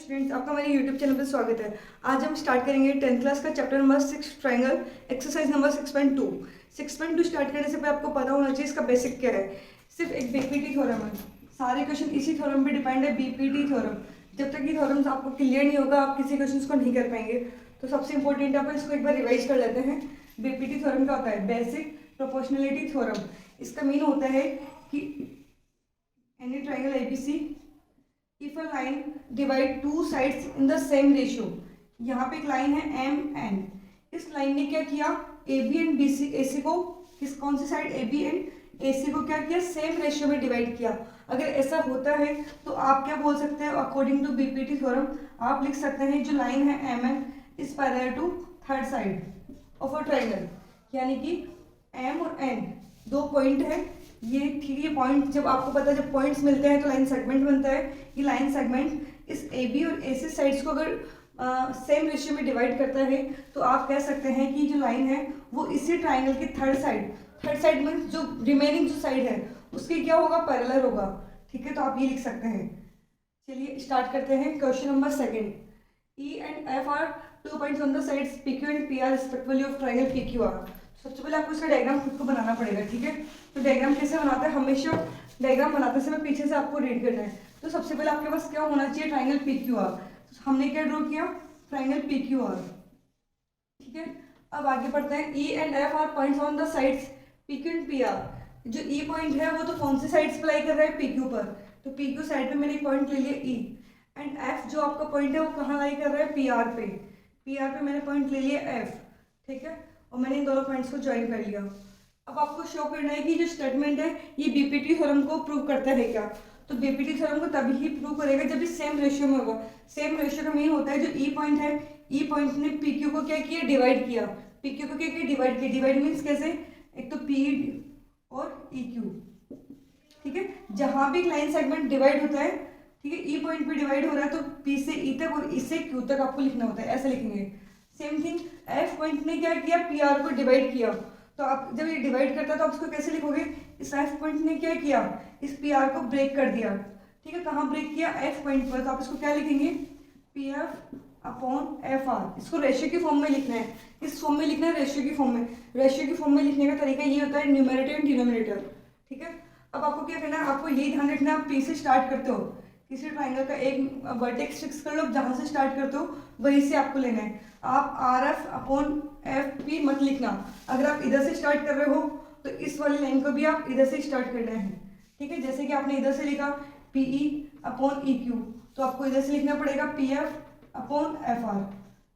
Students, आपका हमारे YouTube channel पर स्वागत है। आज हम स्टार्ट करेंगे 10th क्लास का chapter number 6 triangle exercise number 6.2। 6.2 start करने से पहले आपको पता होना चाहिए इसका बेसिक क्या है। सिर्फ एक बीपीटी थ्योरम है, सारे क्वेश्चन इसी थ्योरम पे डिपेंड है, बीपीटी थ्योरम। जब तक ये थ्योरम्स आपको क्लियर नहीं होगा आप किसी क्वेश्चन को नहीं कर पाएंगे। तो सबसे इंपॉर्टेंट है, अपन इसको एक बार रिवाइज कर लेते हैं। बीपीटी थ्योरम क्या होता है? Basic proportionality theorem. इसका मीन होता है कि any triangle ABC if a line divide two sides in the same ratio. यहाँ पे एक लाइन है एम एन, इस लाइन ने क्या किया, A B and B C A C को कौन सी side A B and A C को क्या किया, सेम रेशियो में डिवाइड किया। अगर ऐसा होता है तो आप क्या बोल सकते हैं, अकॉर्डिंग टू बीपीटी थ्योरम आप लिख सकते हैं जो लाइन है M N is parallel to third side of a triangle. यानी कि एम और एन दो पॉइंट है, ये ठीक है। ये पॉइंट जब आपको पता है जब पॉइंट्स मिलते हैं तो लाइन सेगमेंट बनता है। ये लाइन सेगमेंट इस ए बी और ए सी साइड्स को अगर सेम रेशियो में डिवाइड करता है तो आप कह सकते हैं कि जो लाइन है वो इसी ट्राइंगल की थर्ड साइड में जो रिमेनिंग जो साइड है उसके क्या होगा, पैरेलल होगा। ठीक है, तो आप ये लिख सकते हैं। चलिए स्टार्ट करते हैं। Question number second, E and F R 2 points on the sides P Q and P R respectively of triangle P Q R. सबसे पहले आपको इसका डायग्राम खुद को बनाना पड़ेगा। ठीक है, तो डायग्राम कैसे बनाते हैं, हमेशा डायग्राम बनाते समय पीछे से आपको रीड करना है। तो सबसे पहले आपके पास क्या होना चाहिए, ट्राइंगल पी क्यू आर। तो हमने क्या ड्रॉ किया, ट्राइंगल पी क्यू आर। ठीक है, अब आगे बढ़ते हैं। E and F R points on the sides P Q and P R. जो ई पॉइंट है वो तो कौन सी साइड्स पे लाई कर रहा है, पी क्यू पर। तो पी क्यू साइड पे मैंने एक पॉइंट ले लिया ई, एंड एफ जो आपका पॉइंट है वो कहाँ लाई कर रहा है, पी आर पे। पी आर पे मैंने पॉइंट ले लिया एफ। ठीक है, और मैंने इन दोनों पॉइंट्स को ज्वाइन कर लिया। अब आपको शो करना है कि जो स्टेटमेंट है ये बीपीटी थ्योरम को प्रूव करता है क्या। तो बीपीटी थ्योरम को तभी ही प्रूव करेगा जब ये सेम रेशियो में होगा। सेम रेशियो का मीन होता है जो ई पॉइंट है, ई पॉइंट ने पी क्यू को क्या किया, डिवाइड किया। पी क्यू को क्या किया, डिवाइड किया। डिवाइड मीन्स कैसे, एक तो पी और ई क्यू। ठीक है, जहां भी एक लाइन सेगमेंट डिवाइड होता है, ठीक है, ई पॉइंट पे डिवाइड हो रहा है तो पी से ई तक और ई से क्यू तक आपको लिखना होता है, ऐसे लिखेंगे। सेम थिंग एफ पॉइंट ने क्या किया, पी आर को डिवाइड किया। तो आप जब ये डिवाइड करता है तो आप इसको कैसे लिखोगे, इस एफ पॉइंट ने क्या किया, इस पी आर को ब्रेक कर दिया। ठीक है, कहाँ ब्रेक किया, एफ पॉइंट पर। तो आप इसको क्या लिखेंगे, P F upon F are. इसको रेशियो की फॉर्म में लिखना है, इस फॉर्म में लिखना है, रेशियो की फॉर्म में। रेशियो की फॉर्म में लिखने का तरीका ये होता है न्यूमरेटर एंड डिनोमिनेटर। ठीक है, अब आपको क्या करना है, आपको यही ध्यान रखना है, आप पी से स्टार्ट करते हो, किसी ट्राइंगल का एक वर्टेक्स फिक्स कर लो, जहाँ से स्टार्ट करते हो वहीं से आपको लेना है। आप R F upon F P मत लिखना। अगर आप इधर से स्टार्ट कर रहे हो तो इस वाली लाइन को भी आप इधर से स्टार्ट करना है। ठीक है, जैसे कि आपने इधर से लिखा P E upon E Q, तो आपको इधर से लिखना पड़ेगा P F upon F R.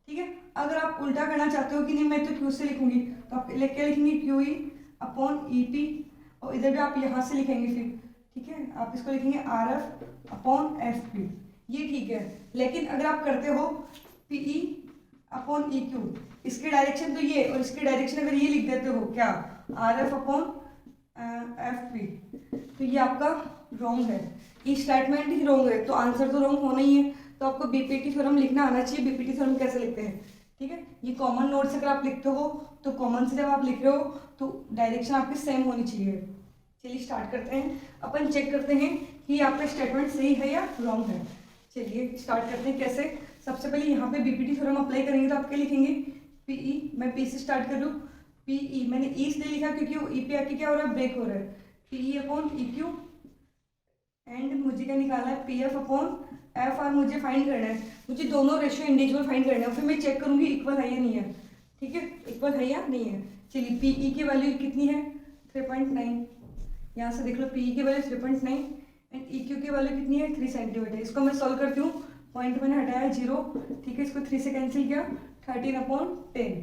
ठीक है, अगर आप उल्टा करना चाहते हो कि नहीं मैं तो क्यू से लिखूंगी, तो आप क्या लिखेंगे, Q E upon E P, और इधर भी आप यहाँ से लिखेंगे फिर। ठीक है, आप इसको लिखेंगे R F upon F P, ये ठीक है। लेकिन अगर आप करते हो P E upon E Q, इसकी डायरेक्शन तो ये और इसकी डायरेक्शन अगर ये लिख देते हो क्या, R F upon F P, तो ये आपका रॉन्ग है, ये स्टेटमेंट ही रॉन्ग है, तो आंसर तो रॉन्ग होना ही है। तो आपको बीपीटी थ्योरम लिखना आना चाहिए। बीपीटी थ्योरम कैसे लिखते हैं, ठीक है, ये कॉमन नोट से अगर आप लिखते हो तो कॉमन से जब आप लिख रहे हो तो डायरेक्शन आपकी सेम होनी चाहिए। चलिए स्टार्ट करते हैं, अपन चेक करते हैं कि आपका स्टेटमेंट सही है या रॉन्ग है। चलिए स्टार्ट करते हैं। कैसे, सबसे पहले यहाँ पे बीपीटी थ्योरम अप्लाई करेंगे तो आप क्या लिखेंगे, पीई, मैं पी से स्टार्ट कर रहा हूँ, पीई मैंने ई इसलिए लिखा क्योंकि वो ई पे आके क्या हो रहा है, ब्रेक हो रहा है। PE upon E Q, and मुझे क्या निकालना है, P F upon F R मुझे फाइंड करना है। मुझे दोनों रेशियो इंडिविजुअल फाइंड करना है, फिर मैं चेक करूँगी इक्वल है या नहीं है। ठीक है, इक्वल है या नहीं है। चलिए पीई की वैल्यू कितनी है, 3.9, यहाँ से देख लो पीई की वैल्यू 3.9 एंड ई क्यू की वैल्यू कितनी है, 3 सेंटीमीटर। इसको मैं सॉल्व करती हूँ, पॉइंट मैंने हटाया 0। ठीक है, इसको 3 से कैंसिल किया, 13 अपॉन 10,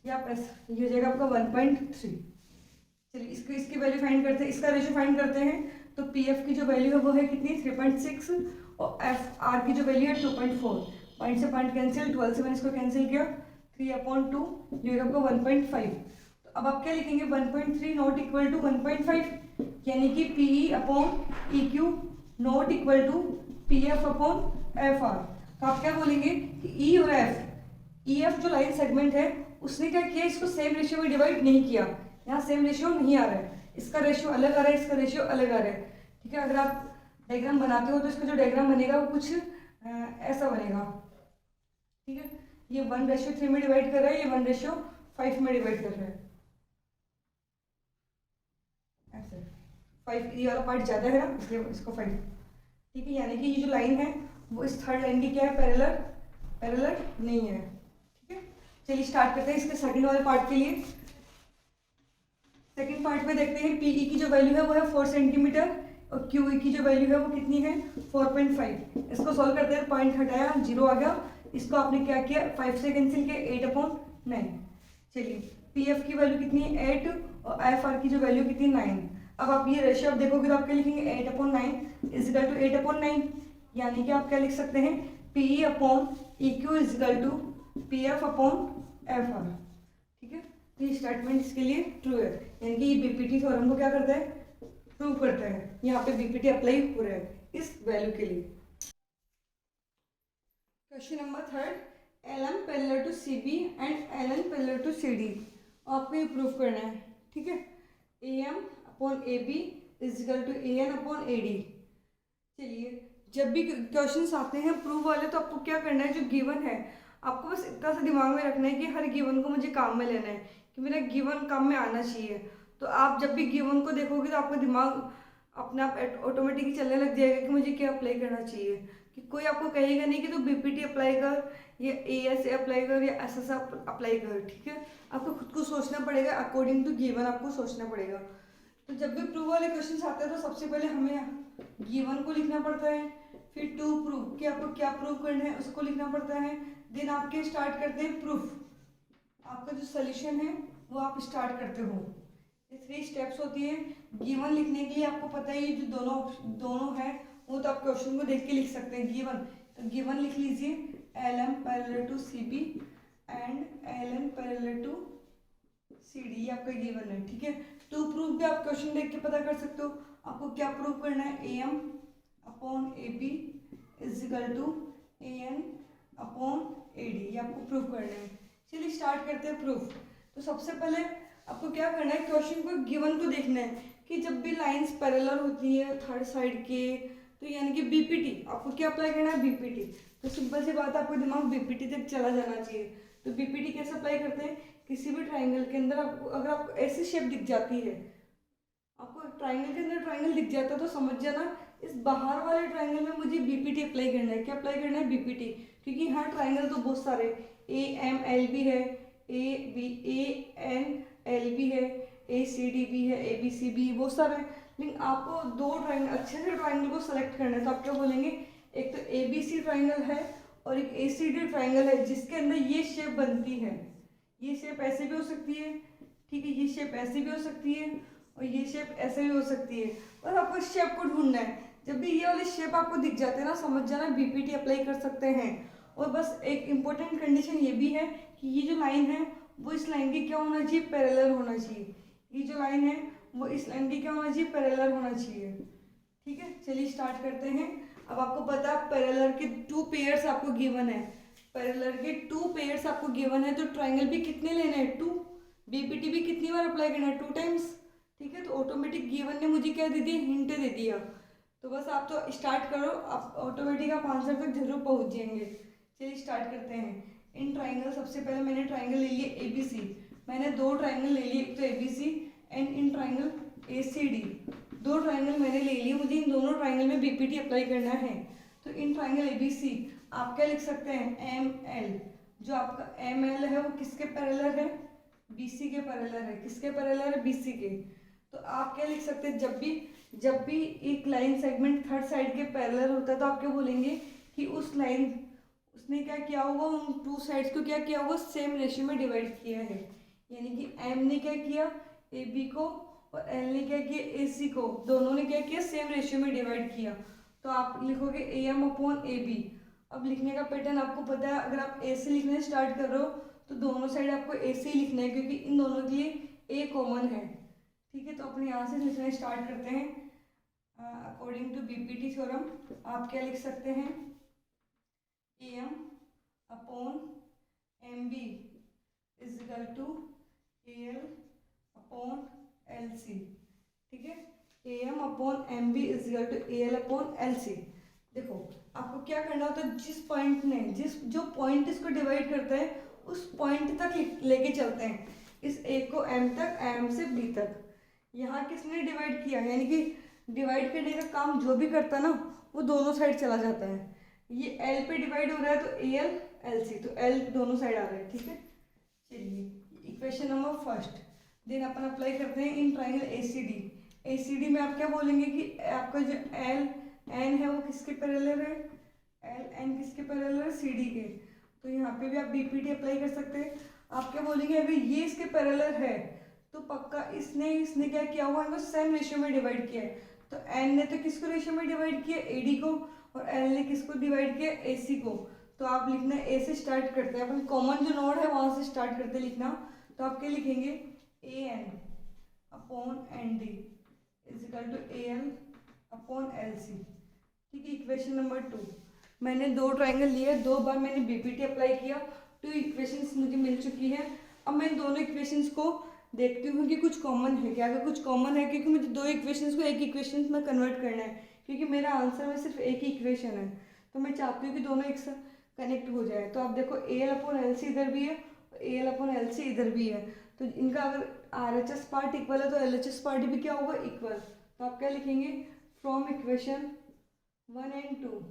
या प्लस ये हो जाएगा आपका 1.3। चलिए इसकी वैल्यू फाइंड करते हैं, इसका रेशियो फाइंड करते हैं। तो पी एफ की जो वैल्यू है वो है कितनी, 3.6, और एफ आर की जो वैल्यू है 2.4। पॉइंट से पॉइंट कैंसिल, 12 से मैंने इसको कैंसिल किया, 3/2 जो है आपका 1.5। तो अब आप क्या लिखेंगे, 1.3 नॉट इक्वल टू 1.5, यानी कि P E upon E Q not equal to P F upon F R. तो आप क्या बोलेंगे कि ई और एफ, ई एफ जो लाइन सेगमेंट है उसने क्या किया, इसको सेम रेशियो में डिवाइड नहीं किया। यहाँ सेम रेशियो नहीं आ रहा है, इसका रेशियो अलग आ रहा है, इसका रेशियो अलग आ रहा है। ठीक है, अगर आप डायग्राम बनाते हो तो इसका जो डायग्राम बनेगा वो कुछ ऐसा बनेगा, ठीक है। ये 1:3 में डिवाइड कर रहा है, ये 1:5 में डिवाइड कर रहा है, ऐसे 5, ये वाला पार्ट ज़्यादा है ना इसलिए इसको 5, ठीक है। यानी कि ये जो लाइन है वो इस थर्ड लाइन की क्या है, पैरेलल पैरेलल नहीं है, ठीक है। चलिए स्टार्ट करते हैं इसके सेकंड वाले पार्ट के लिए। सेकंड पार्ट में देखते हैं पीई की जो वैल्यू है वो है 4 सेंटीमीटर और क्यूई की जो वैल्यू है वो कितनी है 4.5। इसको सॉल्व करते हैं, पॉइंट हटाया 0 आ गया, इसको आपने क्या किया 5 से कैंसिल किया 8/9। चलिए पी एफ की वैल्यू कितनी है 8 और एफ आर की जो वैल्यू कितनी है 9। अब आप ये रेशियो आप देखोगे तो आप क्या लिखेंगे 8/9 इजिकल टू 8/9, यानी कि आप क्या लिख सकते हैं P E upon E Q is equal to P F upon F R, ठीक है। तो ये स्टेटमेंट इसके लिए ट्रू है, यानी कि ये बीपीटी थ्योरम को क्या करता है प्रूव करता है। यहाँ पे बीपीटी अप्लाई हो रहा है इस वैल्यू के लिए। Question number third, L M parallel to C B and L N parallel to C D, आपको ये प्रूव करना है, ठीक है। A M upon A B equal to A N upon A D. चलिए जब भी क्वेश्चंस आते हैं प्रूव वाले तो आपको क्या करना है, जो गिवन है आपको बस इतना सा दिमाग में रखना है कि हर गिवन को मुझे काम में लेना है, कि मेरा गिवन काम में आना चाहिए। तो आप जब भी गिवन को देखोगे तो आपका दिमाग अपने आप ऑटोमेटिकली चलने लग जाएगा कि मुझे क्या अप्लाई करना चाहिए, कि कोई आपको कहेगा नहीं कि तू बीपीटी अप्लाई कर या एएस अप्लाई कर या एसएस अप्लाई कर, ठीक है। आपको खुद को सोचना पड़ेगा, अकॉर्डिंग टू गिवन आपको सोचना पड़ेगा। तो जब भी प्रूव वाले क्वेश्चन आते हैं तो सबसे पहले हमें गिवन को लिखना पड़ता है, फिर टू प्रूव कि आपको क्या प्रूव करना है उसको लिखना पड़ता है, देन आपके स्टार्ट करते हैं प्रूफ, आपका जो सोल्यूशन है वो आप स्टार्ट करते हो। ये 3 स्टेप्स होती है। गिवन लिखने के लिए आपको पता है ये जो दोनों है वो तो आप क्वेश्चन को देख के लिख सकते हैं गिवन। तो गिवन लिख लीजिए L M parallel to C B and L N parallel to C D, आपका गिवन है, ठीक है। टू प्रूफ भी आप क्वेश्चन देख के पता कर सकते हो। आपको क्या प्रूव करना है A M upon A B equal to A N upon A D, ये आपको प्रूव करना है। चलिए स्टार्ट करते हैं प्रूफ। तो सबसे पहले आपको क्या करना है, क्वेश्चन को गिवन को देखना है कि जब भी लाइंस पैरेलल होती है थर्ड साइड के, तो यानी कि बीपीटी आपको क्या अप्लाई करना है बीपीटी। तो सिंपल सी बात है, आपको दिमाग बीपीटी तक चला जाना चाहिए। तो बीपीटी कैसे अप्लाई करते हैं, किसी भी ट्राइंगल के अंदर आपको अगर आपको ऐसी शेप दिख जाती है, आपको ट्राइंगल के अंदर ट्राइंगल दिख जाता है तो समझ जाना इस बाहर वाले ट्राइंगल में मुझे बीपीटी अप्लाई करना है। क्या अप्लाई करना है बीपीटी, क्योंकि यहाँ ट्राइंगल तो बहुत सारे ए एम एल भी है, A B A N L भी है, ए सी डी भी है, ए बी सी भी, बहुत सारे। लेकिन आपको 2 ट्राइंगल अच्छे से ट्राइंगल को सेलेक्ट करना है। तो आप क्या बोलेंगे, एक तो ए बी सी ट्राइंगल है और एक ए सी डी ट्राइंगल है जिसके अंदर ये शेप बनती है। ये शेप ऐसे भी हो सकती है, ठीक है, ये शेप ऐसे भी हो सकती है और ये शेप ऐसे भी हो सकती है। बस आपको इस शेप को ढूंढना है। जब भी ये वाले शेप आपको दिख जाते हैं ना, समझ जाना बीपीटी अप्लाई कर सकते हैं। और बस एक इम्पोर्टेंट कंडीशन ये भी है कि ये जो लाइन है वो इस लाइन के क्या होना चाहिए, पैरेलल होना चाहिए। ये जो लाइन है वो इस लाइन के क्या होना चाहिए, पैरेलल होना चाहिए, ठीक है। चलिए स्टार्ट करते हैं। अब आपको पता है पैरेलल के 2 पेयर्स आपको गिवन है, पैरेलल के 2 पेयर्स आपको गिवन है, तो ट्राइंगल भी कितने लेने हैं 2, बीपीटी भी कितनी बार अप्लाई करना है 2 टाइम्स, ठीक है। तो ऑटोमेटिक गिवन ने मुझे क्या दे दी, हिंट दे दिया। तो बस आप तो स्टार्ट करो, आप ऑटोमेटिक आप आंसर तक जरूर पहुंच जाएंगे। चलिए स्टार्ट करते हैं। इन ट्राइंगल सबसे पहले मैंने ट्राइंगल ले लिए ए बी सी, मैंने 2 ट्राइंगल ले लिए, एक तो A B C and in triangle A C D, 2 triangle मैंने ले लिए। मुझे इन दोनों ट्राइंगल में बीपीटी अप्लाई करना है। तो इन ट्राइंगल ए बी सी आप क्या लिख सकते हैं एम एल, जो आपका एम एल है वो किसके पैरेलल है, बी सी के पैरेलल है। किसके पैरेलल है, बी सी के। तो आप क्या लिख सकते हैं, जब भी एक लाइन सेगमेंट थर्ड साइड के पैरेलल होता है तो आप क्या बोलेंगे कि उस लाइन उसने क्या किया होगा, उन 2 साइड्स को क्या किया होगा, सेम रेशियो में डिवाइड किया है। यानी कि एम ने क्या किया ए बी को और एल ने क्या किया ए सी को, दोनों ने क्या किया सेम रेशियो में डिवाइड किया। तो आप लिखोगे A M upon A B. अब लिखने का पैटर्न आपको पता है, अगर आप ए से लिखने स्टार्ट कर रहे हो तो दोनों साइड आपको ए से ही लिखना है, क्योंकि इन दोनों के लिए ए कॉमन है, ठीक है। तो अपने यहाँ से लिखना स्टार्ट करते हैं। अकॉर्डिंग टू बीपीटी थ्योरम आप क्या लिख सकते हैं, A M upon M B equal to A L upon L C, ठीक है। A M upon M B equal to A L upon L C. देखो आपको क्या करना होता है, जिस पॉइंट ने जो पॉइंट इसको डिवाइड करता है उस पॉइंट तक लेके चलते हैं। इस ए को एम तक, एम से बी तक। यहाँ किसने डिवाइड किया, यानी कि डिवाइड करने का काम जो भी करता है ना वो दोनों साइड चला जाता है। ये एल पे डिवाइड हो रहा है तो ए एल एल सी, तो एल दोनों साइड आ रहा है, ठीक है। चलिए इक्वेशन नंबर फर्स्ट देन अपन अप्लाई करते हैं in triangle A C D. A C D में आप क्या बोलेंगे कि आपका जो एल एन है वो किसके पैरेलल है, एल एन किसके पैरेलल है, सी डी के। तो यहाँ पे भी आप बीपीटी अप्लाई कर सकते हैं। आप क्या बोलेंगे, अगर ये इसके पैरेलल है तो पक्का इसने इसने क्या किया हुआ है, सेम रेशियो में डिवाइड किया है। तो एन ने तो किसको रेशियो में डिवाइड किया, ए डी को, और एल ने किसको डिवाइड किया, ए सी को। तो आप लिखना ए से स्टार्ट करते हैं, अपन कॉमन जो नोड है वहाँ से स्टार्ट करते लिखना। तो आप क्या लिखेंगे, A N upon N D is equal to A L upon L C, ठीक है। इक्वेशन नंबर 2, मैंने दो ट्राइंगल लिए, दो बार मैंने बीपीटी अप्लाई किया, 2 इक्वेशंस मुझे मिल चुकी है। अब मैं दोनों इक्वेशंस को देखती हूँ कि कुछ कॉमन है क्या। अगर कुछ कॉमन है, क्योंकि मुझे दो इक्वेशंस को एक इक्वेशन में कन्वर्ट करना है, क्योंकि मेरा आंसर में सिर्फ एक ही इक्वेशन है, तो मैं चाहती हूँ कि दोनों एक साथ कनेक्ट हो जाए। तो आप देखो A L upon L C इधर भी है, A L upon L C इधर भी है, तो इनका अगर R H S part equal है तो एल एच एस पार्ट भी क्या होगा, इक्वल। तो आप क्या लिखेंगे, फ्रॉम इक्वेशन 1 एंड 2,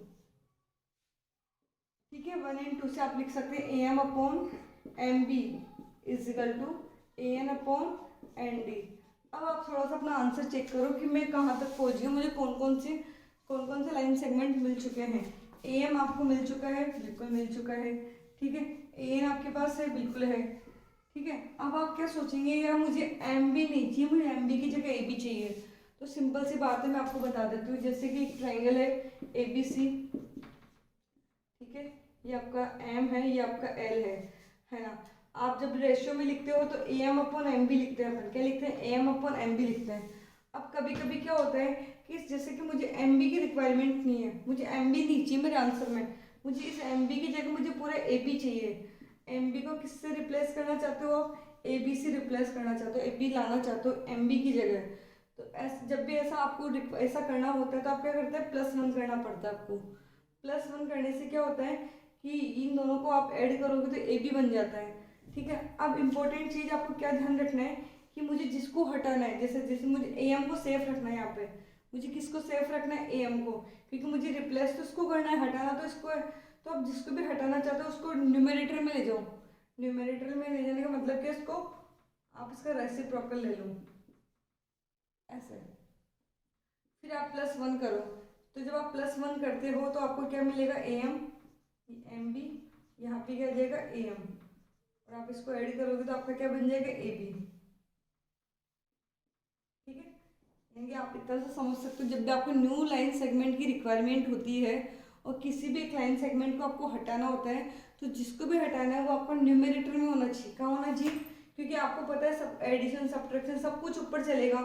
ठीक है। 1 एंड 2 से आप लिख सकते हैं A M upon M B is equal to A N upon N D. अब आप थोड़ा सा अपना आंसर चेक करो कि मैं कहाँ तक पहुँच गई हूँ, मुझे कौन कौन से लाइन सेगमेंट मिल चुके हैं। ए एम आपको मिल चुका है, बिल्कुल मिल चुका है, ठीक है। ए एन आपके पास है, बिल्कुल है, ठीक है। अब आप क्या सोचेंगे, यार मुझे एम बी नहीं चाहिए, मुझे एम बी की जगह ए बी चाहिए। तो सिंपल सी बात है, मैं आपको बता देती हूँ। जैसे कि एक ट्राइंगल है ए बी सी, ठीक है, ये आपका एम है, ये आपका एल है ना। आप जब रेशियो में लिखते हो तो A M upon M B लिखते हैं, अपन क्या लिखते हैं, A M upon M B लिखते हैं। अब कभी कभी क्या होता है कि जैसे कि मुझे एम बी की रिक्वायरमेंट नहीं है, मुझे एम बी नहीं चाहिए मेरे आंसर में, मुझे इस एम बी की जगह मुझे पूरा ए बी चाहिए। एम बी को किससे रिप्लेस करना चाहते हो आप, ए बी से रिप्लेस करना चाहते हो, ए बी लाना चाहते हो एम बी की जगह। तो जब भी ऐसा आपको ऐसा करना होता है तो आप क्या करते हैं, +1 करना पड़ता है आपको। +1 करने से क्या होता है कि इन दोनों को आप ऐड करोगे तो ए बी बन जाता है, ठीक है। अब इम्पोर्टेंट चीज़ आपको क्या ध्यान रखना है कि मुझे जिसको हटाना है, जैसे जैसे मुझे ए एम को सेफ रखना है, यहाँ पे मुझे किसको सेफ रखना है, ए एम को, क्योंकि मुझे रिप्लेस तो उसको करना है, हटाना तो इसको है। तो आप जिसको भी हटाना चाहते हो उसको न्यूमरेटर में ले जाओ। न्यूमरेटर में ले जाने का मतलब कि इसको आप इसका रेसिप्रोकल ले लो, ऐसे। फिर आप +1 करो। तो जब आप +1 करते हो तो आपको क्या मिलेगा, ए एम, एम बी, यहाँ पे क्या आ जाएगा ए एम, और आप इसको ऐड करोगे तो आपका क्या बन जाएगा, ए बी, ठीक है। यानी कि आप इतना सा समझ सकते हो, जब भी आपको न्यू लाइन सेगमेंट की रिक्वायरमेंट होती है और किसी भी एक लाइन सेगमेंट को आपको हटाना होता है, तो जिसको भी हटाना है वो आपको न्यूमरेटर में होना चाहिए। कहाँ होना चाहिए, क्योंकि आपको पता है सब एडिशन सब्ट्रैक्शन सब कुछ ऊपर चलेगा,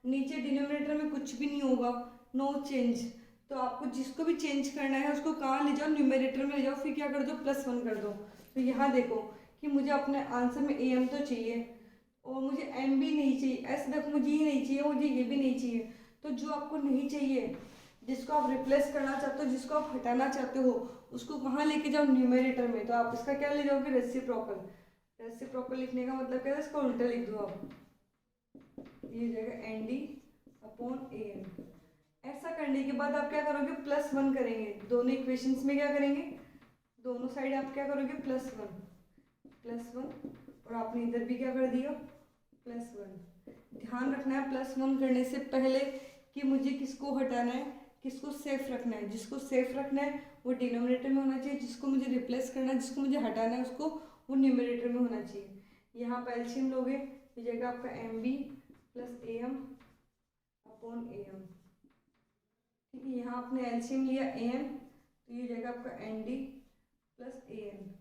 नीचे डिनोमिनेटर में कुछ भी नहीं होगा, नो चेंज। तो आपको जिसको भी चेंज करना है उसको कहाँ ले जाओ, न्यूमरेटर में ले जाओ, फिर क्या कर दो, +1 कर दो। तो यहाँ देखो कि मुझे अपने आंसर में ए एम तो चाहिए और मुझे एम भी नहीं चाहिए, ऐसे देखो मुझे ये नहीं चाहिए, मुझे ये भी नहीं चाहिए। तो जो आपको नहीं चाहिए, जिसको आप रिप्लेस करना चाहते हो, जिसको आप हटाना चाहते हो, उसको कहाँ लेके जाओ, न्यूमरेटर में। तो आप इसका क्या ले जाओगे, रेसिप्रोकल। रेसिप्रोकल लिखने का मतलब क्या है, इसका उल्टा लिख दो आप, ये जगह N D upon A N. ऐसा करने के बाद आप क्या करोगे, +1 करेंगे दोनों इक्वेशंस में। क्या करेंगे, दोनों साइड आप क्या करोगे, +1 और आपने इधर भी क्या कर दिया, +1। ध्यान रखना है +1 करने से पहले कि मुझे किसको हटाना है, किसको सेफ रखना है। जिसको सेफ रखना है वो डिनोमिनेटर में होना चाहिए, जिसको मुझे रिप्लेस करना है, जिसको मुझे हटाना है, उसको वो न्यूमरेटर में होना चाहिए। यहाँ पर एलसीएम लोगे, ये जाएगा आपका M B + A M upon A M, ठीक है। यहाँ आपने एलसीएम लिया ए एन, तो ये जाएगा आपका एन डी + ए एन।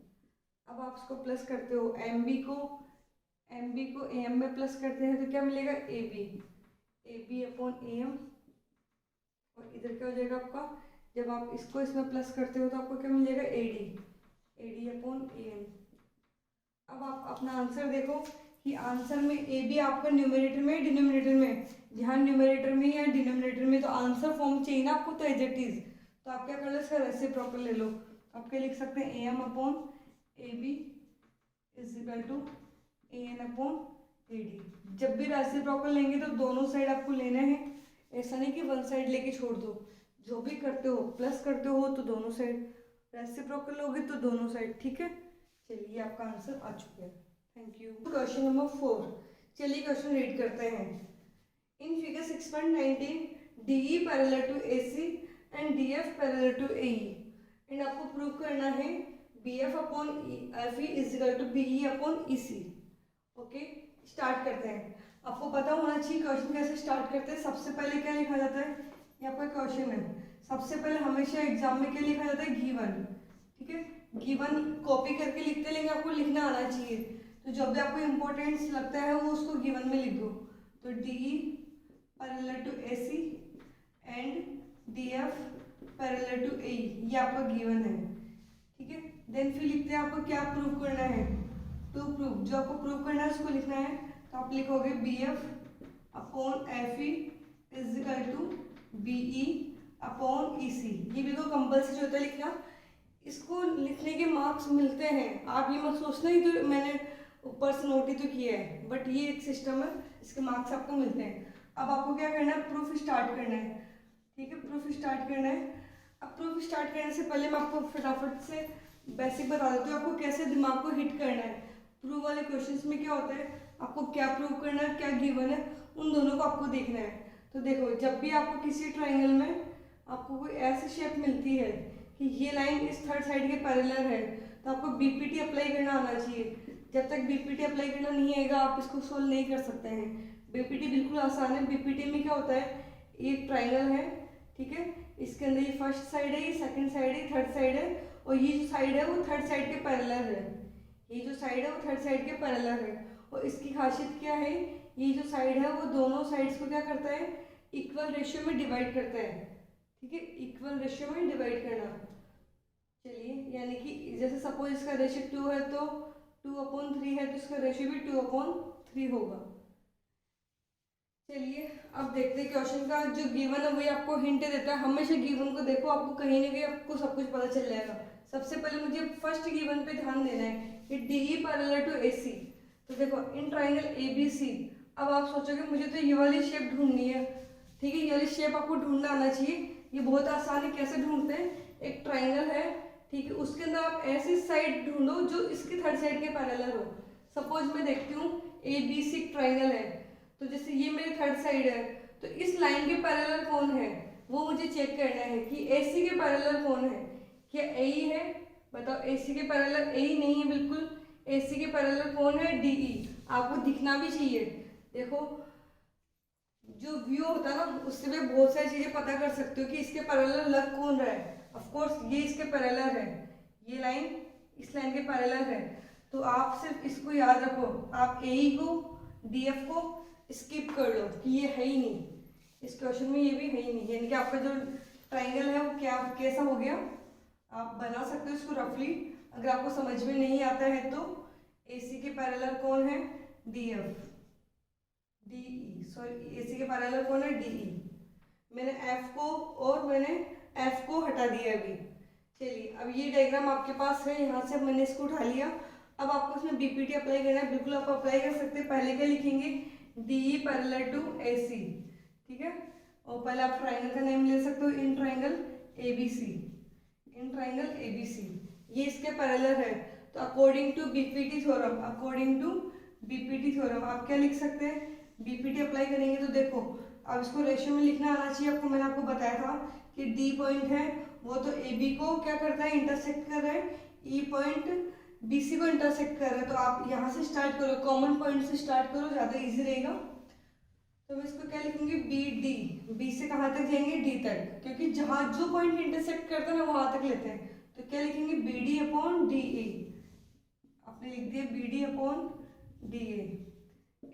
अब आप इसको प्लस करते हो, एम बी को ए एम में प्लस करते हैं तो क्या मिलेगा, A B upon A M, और इधर क्या हो जाएगा आपका, जब आप इसको इसमें प्लस करते हो तो आपको क्या मिलेगा, A D upon A N. अब आप अपना आंसर देखो कि आंसर में ए बी आपका न्यूमरेटर में डिनोमिनेटर में, ध्यान न्यूमरेटर में या डिनोमिनेटर में, तो आंसर फॉर्म चाहिए ना आपको, तो एज इट इज। तो आप क्या कर लो, इसका रेसिप्रोकल ले लो। आप क्या लिख सकते हैं, AM upon AB is equal to AN upon AD। जब भी रेसिप्रोकल लेंगे तो दोनों साइड आपको लेना है, ऐसा नहीं कि वन साइड लेके छोड़ दो। जो भी करते हो, प्लस करते हो तो दोनों साइड, रेसिप्रोकल लोगे तो दोनों साइड, ठीक है। चलिए आपका आंसर आ चुका है, थैंक यू। क्वेश्चन नंबर 4, चलिए क्वेश्चन रीड करते हैं। In figure 6.19 DE parallel to AC and DF parallel to AE and आपको प्रूव करना है BF upon FE is equal to BE upon EC। Okay, start करते हैं। आपको पता होना चाहिए क्वेश्चन कैसे स्टार्ट करते हैं। सबसे पहले क्या लिखा जाता है, यहाँ पर क्वेश्चन है, सबसे पहले हमेशा एग्जाम में क्या लिखा जाता है, गिवन, ठीक है। गिवन कॉपी करके लिखते, लेकिन आपको लिखना आना चाहिए। तो जब भी आपको इम्पोर्टेंस लगता है वो उसको गिवन में लिख दो। तो DE parallel to AC and DF parallel to AE, ये आपका गिवन है, ठीक है। देन फिर लिखते हैं आपको क्या प्रूव करना है, टू प्रूव, जो आपको प्रूव करना है उसको लिखना है। तो आप लिखोगे BF upon FE is equal to BE upon EC। ये बिल्कुल कंपल्सरी होता है लिखना। इसको लिखने के मार्क्स मिलते हैं, आप ये मत सोचना ही तो मैंने ऊपर से नोट ही तो किया है, बट ये एक सिस्टम है, इसके मार्क्स आपको मिलते हैं। अब आपको क्या करना है, प्रूफ स्टार्ट करना है, ठीक है। प्रूफ स्टार्ट करना है। अब प्रूफ स्टार्ट करने से पहले मैं आपको फटाफट से बेसिक बता देती हूँ, आपको कैसे दिमाग को हिट करना है। प्रूफ वाले क्वेश्चंस में क्या होता है, आपको क्या प्रूव करना है, क्या गिवन है, उन दोनों को आपको देखना है। तो देखो, जब भी आपको किसी ट्राइंगल में आपको कोई ऐसी शेप मिलती है कि ये लाइन इस थर्ड साइड के पैरेलल है, तो आपको BPT अप्लाई करना आना चाहिए। जब तक BPT अप्लाई करना नहीं आएगा आप इसको सोल्व नहीं कर सकते हैं। BPT बिल्कुल आसान है। BPT में क्या होता है, एक ट्राइंगल है, ठीक है, इसके अंदर ये फर्स्ट साइड है, ये सेकंड साइड है, थर्ड साइड है, और ये जो साइड है वो थर्ड साइड के पैरेलल है। ये जो साइड है वो थर्ड साइड के पैरेलल है, और इसकी खासियत क्या है, ये जो साइड है वो दोनों साइड्स को क्या करता है, इक्वल रेशियो में डिवाइड करता है, ठीक है, इक्वल रेशियो में डिवाइड करना। चलिए, यानी कि जैसे सपोज इसका रेशियो 2 है तो 2/3 है, तो इसका रेशियो भी 2/3 होगा। चलिए अब देखते हैं क्वेश्चन का जो गिवन है वही आपको हिंट देता है। हमेशा गिवन को देखो, आपको कहीं ना कहीं आपको सब कुछ पता चल जाएगा। सबसे पहले मुझे फर्स्ट गिवन पे ध्यान देना है कि DE पैरेलल टू AC। तो देखो, इन ट्राइंगल ABC, अब आप सोचोगे मुझे तो ये वाली शेप ढूंढनी है, ठीक है, ये वाली शेप आपको ढूंढना आना चाहिए। ये बहुत आसान है, कैसे ढूंढते हैं, एक ट्राइंगल है, ठीक है, उसके अंदर आप ऐसी साइड ढूंढो जो इसकी थर्ड साइड के पैरेलल हो। सपोज मैं देखती हूँ ABC ट्राइंगल है, तो जैसे ये मेरी थर्ड साइड है, तो इस लाइन के पैरेलल कौन है वो मुझे चेक करना है कि AC के पैरेलल कौन है। क्या AE है, बताओ, AC के पैरेलल AE नहीं है बिल्कुल। AC के पैरेलल कौन है, DE। आपको दिखना भी चाहिए। देखो, जो व्यू होता है ना, उससे भी बहुत सारी चीजें पता कर सकते हो कि इसके पैरेलल लग कौन रहा है। ऑफ कोर्स ये इसके पैरेलल है, ये लाइन इस लाइन के पैरेलल है, तो आप सिर्फ इसको याद रखो। आप AE को, DF को स्किप कर लो कि ये है ही नहीं, इस क्वेश्चन में ये भी है ही नहीं, यानी कि आपका जो ट्राइंगल है वो क्या कैसा हो गया। आप बना सकते हो इसको रफली। अगर आपको समझ में नहीं आता है तो AC के पैरेलल कौन है, DE, सॉरी, AC के पैरेलल कौन है, DE। मैंने F को और मैंने F को हटा दिया अभी। चलिए, अब ये डायग्राम आपके पास है, यहाँ से मैंने इसको उठा लिया। अब आपको इसमें BPT अप्लाई करना है, बिल्कुल आप अप्लाई कर सकते हैं। पहले क्या लिखेंगे, DE पैरेलल टू AC, ठीक है, और पहले आप ट्राइंगल का नेम ले सकते हो, in triangle ABC, in triangle ABC, ये इसके पैरेलल है। तो according to BPT theorem, according to BPT theorem आप क्या लिख सकते हैं, BPT अप्लाई करेंगे तो देखो, अब इसको रेशियो में लिखना आना चाहिए आपको। मैंने आपको बताया था कि D पॉइंट है वो तो AB को क्या करता है, इंटरसेक्ट कर रहा है, E पॉइंट BC को इंटरसेक्ट कर रहा है। तो आप यहाँ से स्टार्ट करो, कॉमन पॉइंट से स्टार्ट करो, ज़्यादा इजी रहेगा। तो मैं इसको क्या लिखूंगी, BD, B से कहाँ तक जाएंगे, D तक, क्योंकि जहाँ जो पॉइंट इंटरसेक्ट करता है ना वहाँ तक लेते हैं। तो क्या लिखेंगे, BD अपॉन DA, आपने लिख दिया BD upon DA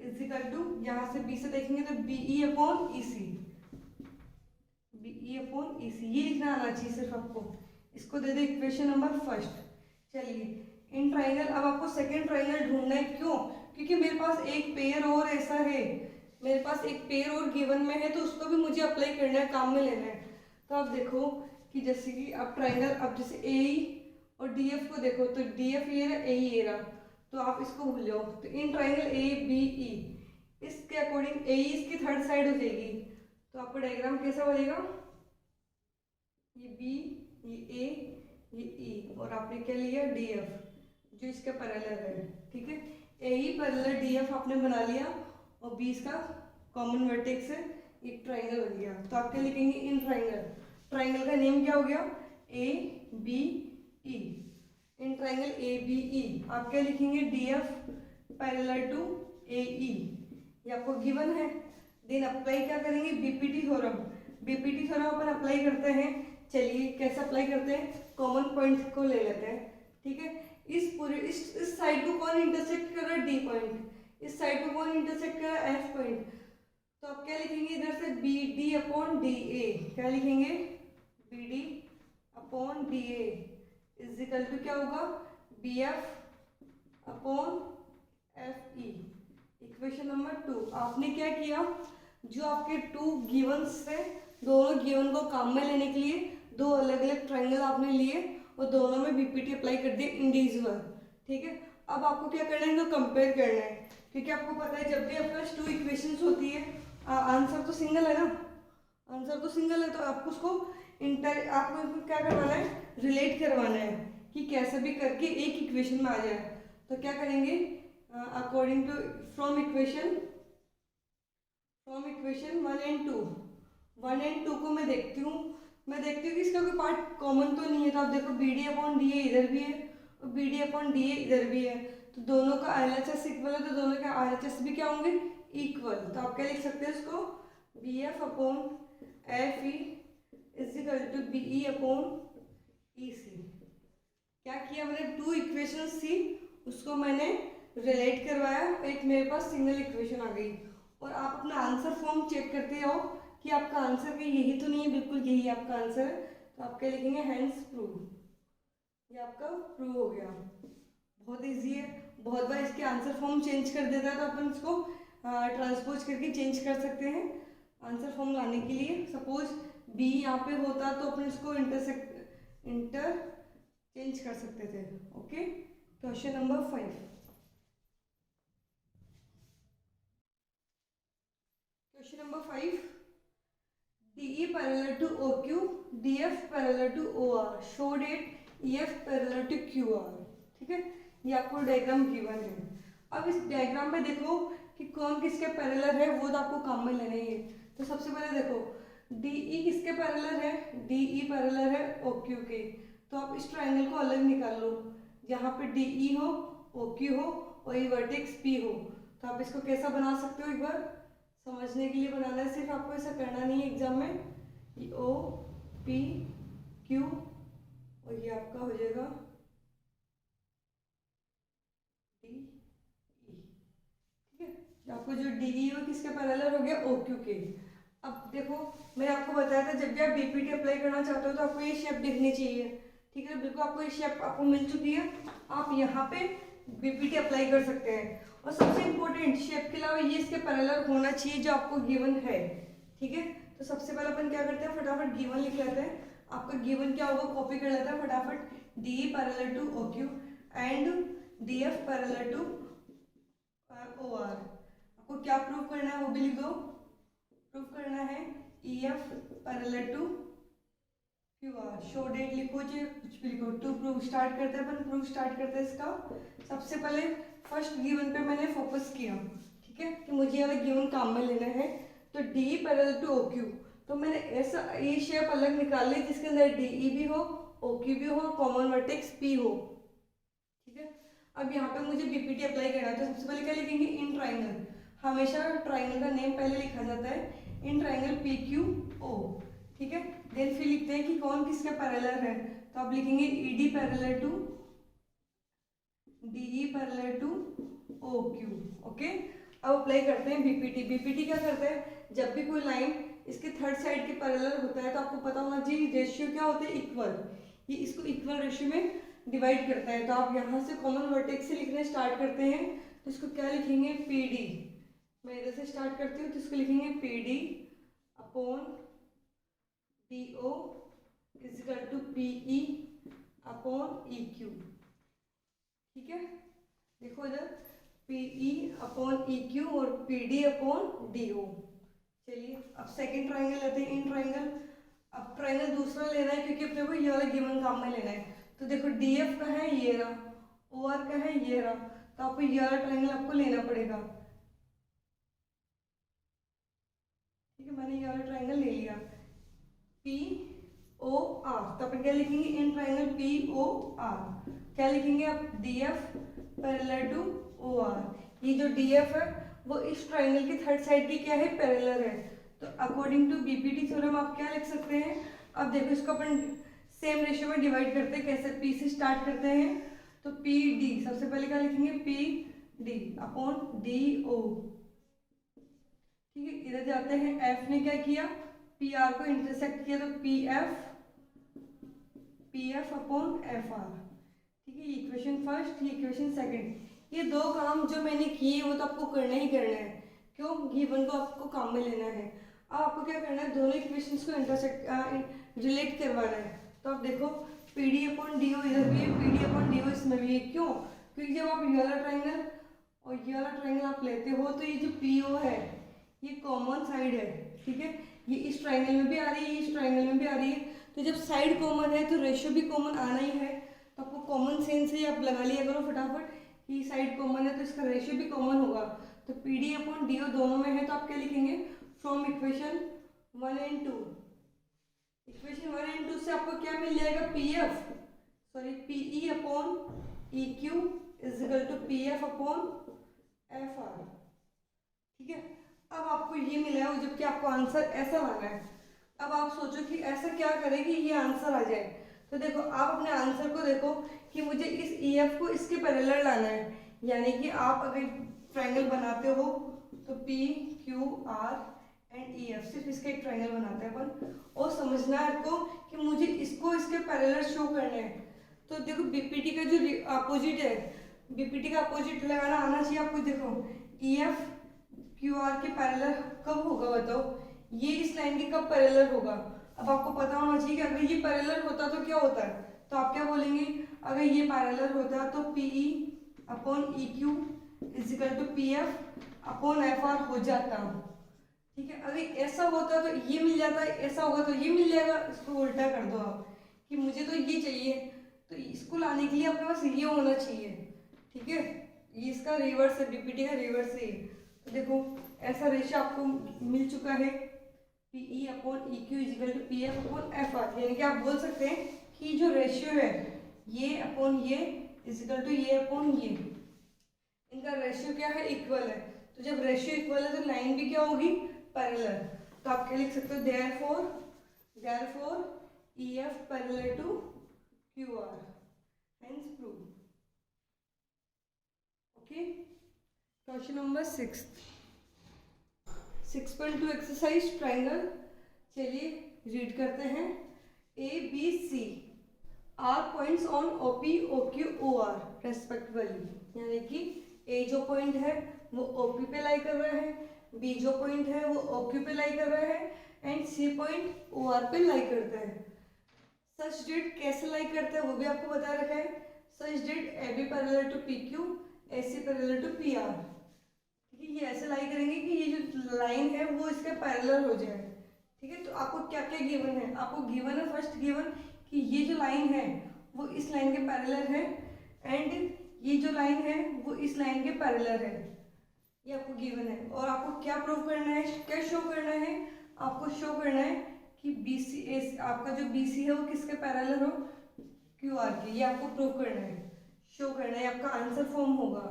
is equal to, यहाँ से B से देखेंगे तो BE upon EC, BE upon EC, ये लिखना आना चाहिए सिर्फ आपको। इसको दे दे इक्वेशन नंबर फर्स्ट। चलिए, इन ट्राइंगल, अब आपको सेकेंड ट्राइंगल ढूंढना है, क्यों, क्योंकि मेरे पास एक पेयर और ऐसा है, मेरे पास एक पेयर और गिवन में है, तो उसको भी मुझे अप्लाई करना है, काम में लेना है। तो आप देखो कि जैसे कि आप ट्राइंगल, अब जैसे ए और डी एफ को देखो तो डी एफ ये रहा, ए ये रहा, तो आप इसको भूल जाओ। तो इन ट्राइंगल ए बी ई, इसके अकॉर्डिंग ए इसकी थर्ड साइड हो जाएगी, तो आपका डायग्राम कैसा बनेगा, ये बी, ये ए, ये ई, और आपने क्या लिया डी एफ जो इसका पैरेलल है, ठीक है। ए ई पैरेलल डी एफ आपने बना लिया, और बी इसका कॉमन वर्टेक्स है, एक ट्राइंगल बन गया। तो आप क्या लिखेंगे, इन ट्राइंगल, ट्राइंगल का नेम क्या हो गया, A B E, in triangle A B E. आप क्या लिखेंगे, D F parallel to A E, ये आपको गिवन है। देन अप्लाई क्या करेंगे, बीपीटी थ्योरम, बीपीटी थ्योरम अपन अप्लाई करते हैं। चलिए कैसे अप्लाई करते हैं, कॉमन पॉइंट को ले लेते हैं, ठीक है। इस पूरे इस साइड को कौन इंटरसेक्ट कर रहा है, डी पॉइंट, इस साइड को कौन इंटरसेक्ट कर रहा है, एफ पॉइंट। तो आप क्या लिखेंगे, इधर से B D upon D A, क्या लिखेंगे, B D upon D A is equal to क्या होगा, B F upon F E. Equation number 2। आपने क्या किया, जो आपके टू गिवंस थे, दोनों गिवन को काम में लेने के लिए दो अलग अलग ट्रायंगल आपने लिए और दोनों में बीपीटी अप्लाई कर दिया इंडिविजुअल, ठीक है। अब आपको क्या करना है, इनको कंपेयर करना है, क्योंकि आपको पता है जब भी आपके पास टू इक्वेशंस होती है, आंसर तो सिंगल है ना, आंसर तो सिंगल है, तो आपको उसको आपको क्या करवाना है, रिलेट करवाना है कि कैसे भी करके एक इक्वेशन में आ जाए। तो क्या करेंगे, according to from equation 1 and 2, 1 and 2 को मैं देखती हूँ कि इसका कोई पार्ट कॉमन तो नहीं है। तो आप देखो B D upon D A इधर भी है और B D upon D A इधर भी है, तो दोनों का एल एच एस इक्वल है, तो दोनों के आर एच एस भी क्या होंगे, इक्वल। तो आप क्या लिख सकते हैं इसको, B F upon F E is equal to B E upon E C. क्या किया मैंने, टू इक्वेशंस थी उसको मैंने रिलेट करवाया, एक मेरे पास सिंगल इक्वेशन आ गई। और आप अपना आंसर फॉर्म चेक करते हो कि आपका आंसर भी यही तो नहीं है, बिल्कुल यही आपका आंसर है, तो आप क्या लिखेंगे, हैंस प्रूव, ये आपका प्रूव हो गया। बहुत इजी है, बहुत बार इसके आंसर फॉर्म चेंज कर देता है, तो अपन इसको ट्रांसपोज करके चेंज कर सकते हैं आंसर फॉर्म लाने के लिए। सपोज बी यहाँ पे होता तो अपन इसको इंटर चेंज कर सकते थे। Okay, question number 5। Question number 5, DE parallel to OQ, DF parallel to OR, show that EF parallel to QR, ठीक है। ये आपको डायग्राम गिवन है। अब इस डायग्राम में देखो कि कौन किसके पैरेलल है, वो तो आपको काम में लेना ही है। तो सबसे पहले देखो DE किसके पैरेलल है, DE पैरेलल है OQ के। तो आप इस ट्रायंगल को अलग निकाल लो, जहाँ पे DE हो, OQ हो और ये वर्टेक्स P हो। तो आप इसको कैसा बना सकते हो, एक बार समझने के लिए बनाना है, सिर्फ आपको ऐसा करना नहीं है एग्जाम में। ये O P Q और ये आपका हो जाएगा D E, ठीक है। आपको जो D E हो किसके पैरेलल हो गया, OQ के। अब देखो मैंने आपको बताया था जब भी आप बीपीटी अप्लाई करना चाहते हो तो आपको ये शेप दिखनी चाहिए, ठीक है। बिल्कुल आपको ये शेप आपको मिल चुकी है, आप यहाँ पे बीपीटी अप्लाई कर सकते हैं। और सबसे इम्पोर्टेंट, शेप के अलावा ये इसके पैरेलल होना चाहिए जो आपको गिवन है, ठीक है। तो सबसे पहले अपन क्या करते हैं, फटाफट गिवन लिख लेते हैं। आपका गिवन क्या होगा, कॉपी कर लेते हैं फटाफट, D parallel to OQ and DF parallel to OR। आपको क्या प्रूव करना है वो भी लिख दो। प्रूव करना है EF parallel to QR, show that लिखो, जो कुछ भी लिखो। टू प्रूव स्टार्ट करते हैं अपन, प्रूव स्टार्ट करते हैं इसका। सबसे पहले फर्स्ट गिवन पे मैंने फोकस किया, ठीक है, कि मुझे वाला गिवन काम में लेना है। तो D पैरेलल टू OQ, तो मैंने ऐसा ये शेप अलग निकाल ली जिसके अंदर DE भी हो, OQ भी हो, कॉमन वर्टेक्स P हो, ठीक है। अब यहाँ पे मुझे बीपीटी अप्लाई करना है, तो सबसे पहले क्या लिखेंगे, इन ट्राइंगल। हमेशा ट्राइंगल का नेम पहले लिखा जाता है, इन ट्राइंगल PQO, ठीक है। देन फिर लिखते हैं कि कौन किसके पैरेलल है, तो आप लिखेंगे ED parallel to DE parallel to OQ। Okay, अब अप्लाई करते हैं बीपीटी। बीपीटी क्या करते हैं, जब भी कोई लाइन इसके थर्ड साइड के पैरेलल होता है तो आपको पता होना चाहिए रेशियो क्या होते हैं, इक्वल। ये इसको इक्वल रेशियो में डिवाइड करता है। तो आप यहाँ से कॉमन वर्टेक्स से लिखने स्टार्ट करते हैं, तो इसको क्या लिखेंगे, PD। मैं इधर से स्टार्ट करती हूँ, तो इसको लिखेंगे PD upon DO is equal to P E upon E Q. ठीक है, देखो इधर P E upon E Q और P D upon D O. चलिए अब सेकेंड ट्राइंगल लेते हैं, इन ट्राइंगल। अब ट्राइंगल दूसरा लेना है क्योंकि अपने को ये वाला गिवन काम में लेना है। तो देखो डी एफ का है ये रहा, ओ आर का है ये रहा, तो आपको ये वाला ट्राइंगल आपको लेना पड़ेगा। ठीक है, मैंने ये वाला ट्राइंगल ले लिया, पी ओ आर। तो अपन क्या लिखेंगे, in triangle P O R क्या लिखेंगे आप, D F parallel to O R. ये जो डी एफ है वो इस ट्राइंगल की थर्ड साइड की क्या है, पैरेलल है। तो अकॉर्डिंग टू बीपीटी थ्योरम आप क्या लिख सकते हैं, अब देखो इसको अपन सेम रेशियो में डिवाइड करते हैं। कैसे, पी से स्टार्ट करते हैं, तो पी डी सबसे पहले क्या लिखेंगे, P D upon D O. ठीक है, इधर जाते हैं, एफ ने क्या किया, पी आर को इंटरसेक्ट किया, तो P F upon F R. ठीक है, इक्वेशन फर्स्ट, ये इक्वेशन सेकंड। ये दो काम जो मैंने किए वो तो आपको करना ही करना है, क्यों, गिवन को आपको काम में लेना है। अब आपको क्या करना है, दोनों इक्वेशंस को इंटरसेक्ट रिलेट करवाना है। तो आप देखो P D upon D O इधर भी है, P D upon D O इसमें भी है। क्यों, क्योंकि जब आप ये वाला ट्राइंगल और ये वाला ट्राइंगल आप लेते हो तो ये जो पी ओ है ये कॉमन साइड है। ठीक है, ये इस ट्राइंगल में भी आ रही है, इस ट्राइंगल में भी आ रही है। तो जब साइड कॉमन है तो रेशियो भी कॉमन आना ही है। तो आपको कॉमन सेंस से आप लगा लिया करो फटाफट कि साइड कॉमन है तो इसका रेशियो भी कॉमन होगा। तो P D upon D O दोनों में है, तो आप क्या लिखेंगे, from equation 1 and 2। Equation 1 and 2 से आपको क्या मिल जाएगा, P F sorry P E upon E Q is equal to P F upon F R. ठीक है, अब आपको ये मिला है, जबकि आपको आंसर ऐसा लाना है। अब आप सोचो कि ऐसा क्या करें कि ये आंसर आ जाए। तो देखो आप अपने आंसर को देखो कि मुझे इस ई एफ को इसके पैरेलल लाना है। यानी कि आप अगर ट्रायंगल बनाते हो तो P Q R and E F, सिर्फ इसका एक ट्रायंगल बनाते हैं अपन, और समझना है आपको कि मुझे इसको इसके पैरेलल शो करना है। तो देखो बीपीटी का जो अपोजिट है, बीपीटी का अपोजिट लगाना आना चाहिए आपको। देखो ई एफ क्यू आर के पैरेलल कब होगा बताओ, ये इस लाइन के कब पैरेलल होगा। अब आपको पता होना चाहिए कि अगर ये पैरेलल होता तो क्या होता है। तो आप क्या बोलेंगे, अगर ये पैरेलल होता तो P E upon E Q is equal to P F upon F R हो जाता। ठीक है, अगर ऐसा होता तो ये मिल जाता, ऐसा होगा तो ये मिल जाएगा। इसको उल्टा कर दो आप कि मुझे तो ये चाहिए, तो इसको लाने के लिए आपके पास ये होना चाहिए। ठीक है, ये इसका रिवर्स है, बीपीटी का रिवर्स है। तो देखो ऐसा रेशियो आपको मिल चुका है, P E upon E Q is equal to P F upon F R. यानी कि आप बोल सकते हैं कि जो रेशियो है ये अपॉन ये इजिकल टू ये अपॉन ये, इनका रेशियो क्या है, इक्वल है। तो जब रेशियो इक्वल है तो लाइन भी क्या होगी, पैरेलल। तो आप क्या लिख सकते हो, therefore E F parallel to Q R, hence prove. Okay, question number 6.2 exercise triangle. चलिए रीड करते हैं। A B C are points on O P O Q O R respectively. यानी कि ए जो पॉइंट है वो ओ पी पे लाई कर रहा है, बी जो पॉइंट है वो ओ क्यू पे लाई कर रहा है, and C point O R पे लाई करता है। सच डेट कैसे लाई करता है वो भी आपको बता रखा है। Such that A B parallel to P Q, A C parallel to P R. ठीक है, ये ऐसे लाई करेंगे कि ये जो लाइन है वो इसके पैरेलल हो जाए। ठीक है, तो आपको क्या क्या गिवन है, आपको गिवन है, फर्स्ट गिवन कि ये जो लाइन है वो इस लाइन के पैरेलल है, एंड ये जो लाइन है वो इस लाइन के पैरेलल है, ये आपको गिवन है। और आपको क्या प्रूव करना है, क्या शो करना है, आपको शो करना है कि बी सी, आपका जो बी सी है वो किसके पैरेलल हो, क्यू आर के। ये आपको प्रूव करना है, शो करना है, आपका आंसर फॉर्म होगा।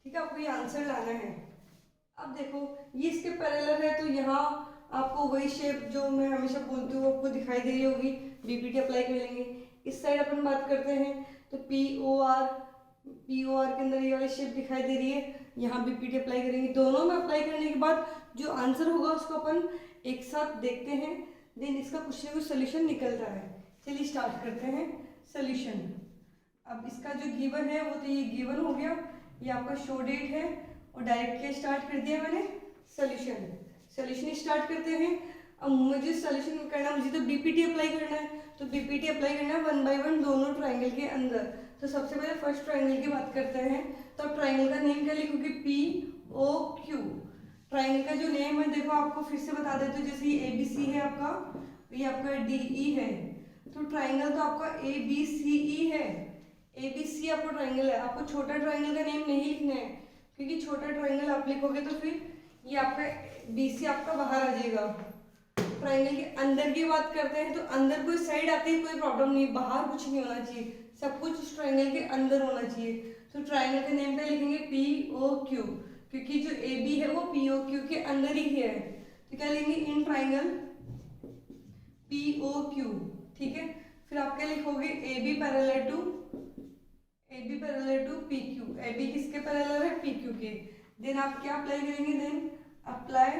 ठीक है, आपको ये आंसर लाना है। अब देखो ये इसके पैरेलल है तो यहाँ आपको वही शेप जो मैं हमेशा बोलती हूँ आपको दिखाई दे रही होगी, बीपीटी अप्लाई कर लेंगे। इस साइड अपन बात करते हैं तो पी ओ आर के अंदर ये वाली शेप दिखाई दे रही है, यहाँ बीपीटी अप्लाई करेंगे। दोनों में अप्लाई करने के बाद जो आंसर होगा उसको अपन एक साथ देखते हैं, देन इसका कुछ ना कुछ सोल्यूशन निकलता है। चलिए स्टार्ट करते हैं सोल्यूशन। अब इसका जो गिवन है वो तो ये गिवन हो गया, ये आपका शो डेट है, और डायरेक्ट क्या स्टार्ट कर दिया मैंने, सोल्यूशन। सोल्यूशन स्टार्ट करते हैं। अब मुझे सॉल्यूशन करना है, मुझे तो बीपीटी अप्लाई करना है, तो बीपीटी अप्लाई करना है 1 बाय 1 दोनों ट्राइंगल के अंदर। तो सबसे पहले फर्स्ट ट्राइंगल की बात करते हैं। तो ट्राइंगल का नेम क्या लिखोगे, पी ओ क्यू। ट्राइंगल का जो नेम है देखो आपको फिर से बता देते हो, जैसे ये ABC है आपका, ये आपका DE है, तो ट्राइंगल तो आपका ABCE है। ABC आपका ट्राइंगल है, आपको छोटा ट्राइंगल का नेम नहीं लिखना है, क्योंकि छोटा ट्राइंगल आप लिखोगे तो फिर ये आपका BC आपका बाहर आ जाएगा। ट्राइंगल के अंदर की बात करते हैं, तो अंदर कोई साइड आती है कोई प्रॉब्लम नहीं, बाहर कुछ नहीं होना चाहिए, सब कुछ उस ट्राइंगल के अंदर होना चाहिए। तो ट्राइंगल के नेम पे लिखेंगे POQ, क्योंकि जो AB है वो POQ के अंदर ही है, तो क्या लिखेंगे इन ट्राइंगल POQ। ठीक है, फिर आप क्या लिखोगे AB parallel to PQ। AB किसके पैरेलल है, PQ के। देन आप क्या अप्लाई करेंगे, देन अप्लाई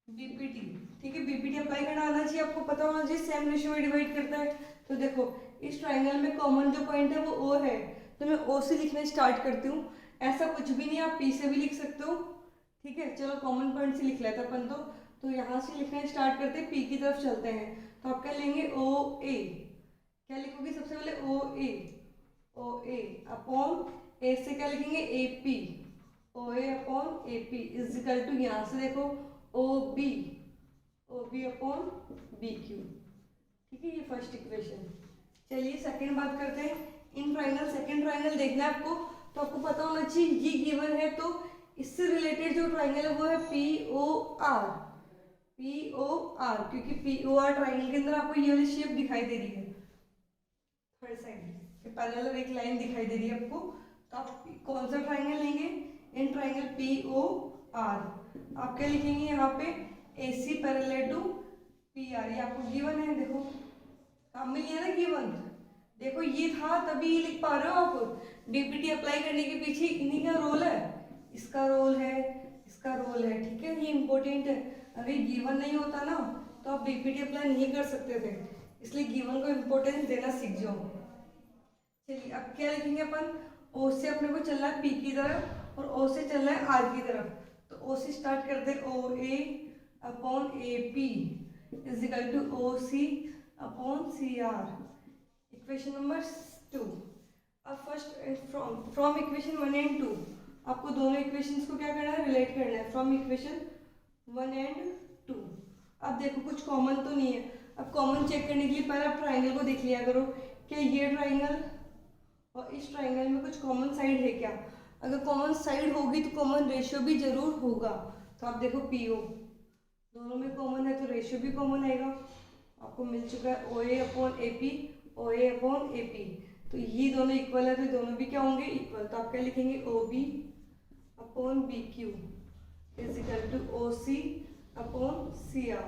बीपीटी। ठीक है, बीपीटी अप्लाई करना आना चाहिए, आपको पता होना चाहिए सेम रेशियो में डिवाइड करता है। तो देखो इस ट्राइंगल में कॉमन जो पॉइंट है वो O है, तो मैं O से लिखना स्टार्ट करती हूँ। ऐसा कुछ भी नहीं, आप P से भी लिख सकते हो। ठीक है, चलो कॉमन पॉइंट से लिख लेते हैं अपन तो यहाँ से लिखना स्टार्ट करते हैं, P की तरफ चलते हैं। तो आप क्या लेंगे OA, क्या लिखोगे सबसे पहले OA अपॉन A से क्या लिखेंगे AP, OA upon AP is equal to, यहाँ से देखो OB अपॉन BQ। ठीक है, ये फर्स्ट इक्वेशन। चलिए सेकंड बात करते हैं। इन ट्राइंगल, सेकंड ट्राइंगल देखना है आपको, तो आपको पता होना चाहिए ये गिवन है, तो इससे रिलेटेड जो ट्राइंगल है वो है POR, क्योंकि POR ट्राइंगल के अंदर आपको ये वाली शेप दिखाई दे रही है, थर्ड साइड पैरेलल एक लाइन दिखाई दे रही है आपको। तो आप कौन सा ट्राइंगल लेंगे, इन ट्राइंगल POR। आप क्या लिखेंगे यहाँ पे AC पैरेलल टू PR, ये आपको गिवन है, देखो काम मिल गया ना गिवन। देखो ये था तभी ये लिख पा रहे हो आप, बीपीटी अप्लाई करने के पीछे इन्हीं का रोल है, इसका रोल है, इसका रोल है। ठीक है, ये इंपॉर्टेंट है, अगर गिवन नहीं होता ना तो आप बीपीटी अप्लाई नहीं कर सकते थे, इसलिए गिवन को इम्पोर्टेंस देना सीख जाओ। चलिए अब क्या लिखेंगे अपन, O से अपने को चलना है P की तरफ और O से चलना है R की तरफ। तो O से स्टार्ट करते हैं, OA upon AP is equal to OC upon CR। Equation number 2। अब फर्स्ट फ्रॉम इक्वेशन 1 एंड 2 आपको दोनों इक्वेशंस को क्या करना है, रिलेट करना है फ्रॉम इक्वेशन 1 एंड 2। अब देखो कुछ कॉमन तो नहीं है, अब कॉमन चेक करने के लिए पहले आप ट्राइंगल को देख लिया करो, क्या ये ट्राइंगल और इस ट्राइंगल में कुछ कॉमन साइड है क्या। अगर कॉमन साइड होगी तो कॉमन रेशियो भी जरूर होगा। तो आप देखो PO दोनों में कॉमन है तो रेशियो भी कॉमन आएगा, आपको मिल चुका है OA upon AP, OA upon AP। तो ये दोनों इक्वल है तो दोनों भी क्या होंगे, इक्वल। तो आप क्या लिखेंगे OB upon BQ is equal to OC upon CR,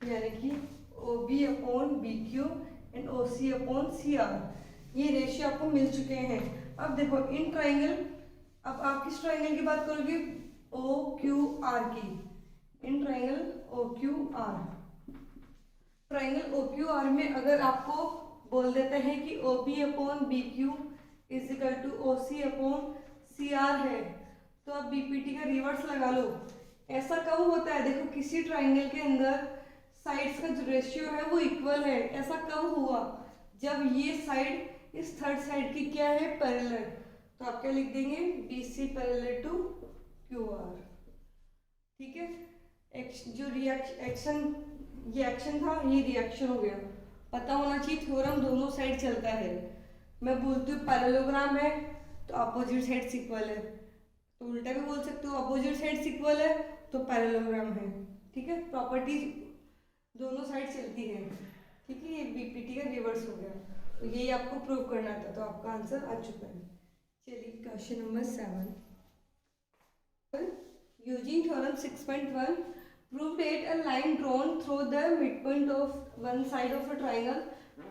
यानी कि OB upon BQ and OC upon CR। ये रेशियो आपको मिल चुके हैं। अब देखो इन ट्राइंगल, अब आप किस ट्राइंगल की बात करोगे, OQR की, in triangle OQR। Triangle OQR में अगर आपको बोल देते हैं कि OB upon BQ is equal to OC upon CR है, तो आप BPT का रिवर्स लगा लो। ऐसा कब होता है, देखो किसी ट्राइंगल के अंदर साइड्स का जो रेशियो है वो इक्वल है, ऐसा कब हुआ, जब ये साइड इस थर्ड साइड की क्या है, पैरेलल। तो आप क्या लिख देंगे, BC पैरेलल टू QR। ठीक है, जो एक्शन, ये एक्शन था, ये रिएक्शन हो गया। पता होना चाहिए थ्योरम दोनों साइड चलता है। मैं बोलती हूँ पैरेललोग्राम है तो अपोजिट साइड्स इक्वल है, तो उल्टा भी बोल सकते हो, अपोजिट साइड्स इक्वल है तो पैरेललोग्राम है। ठीक है, प्रॉपर्टी दोनों साइड चलती है। ठीक है, ये बीपीटी का रिवर्स हो गया, तो यही आपको प्रूव करना था, तो आपका आंसर आ चुका है। चलिए question number 7। Using theorem 6.1 prove that a line drawn through the midpoint of one side of a triangle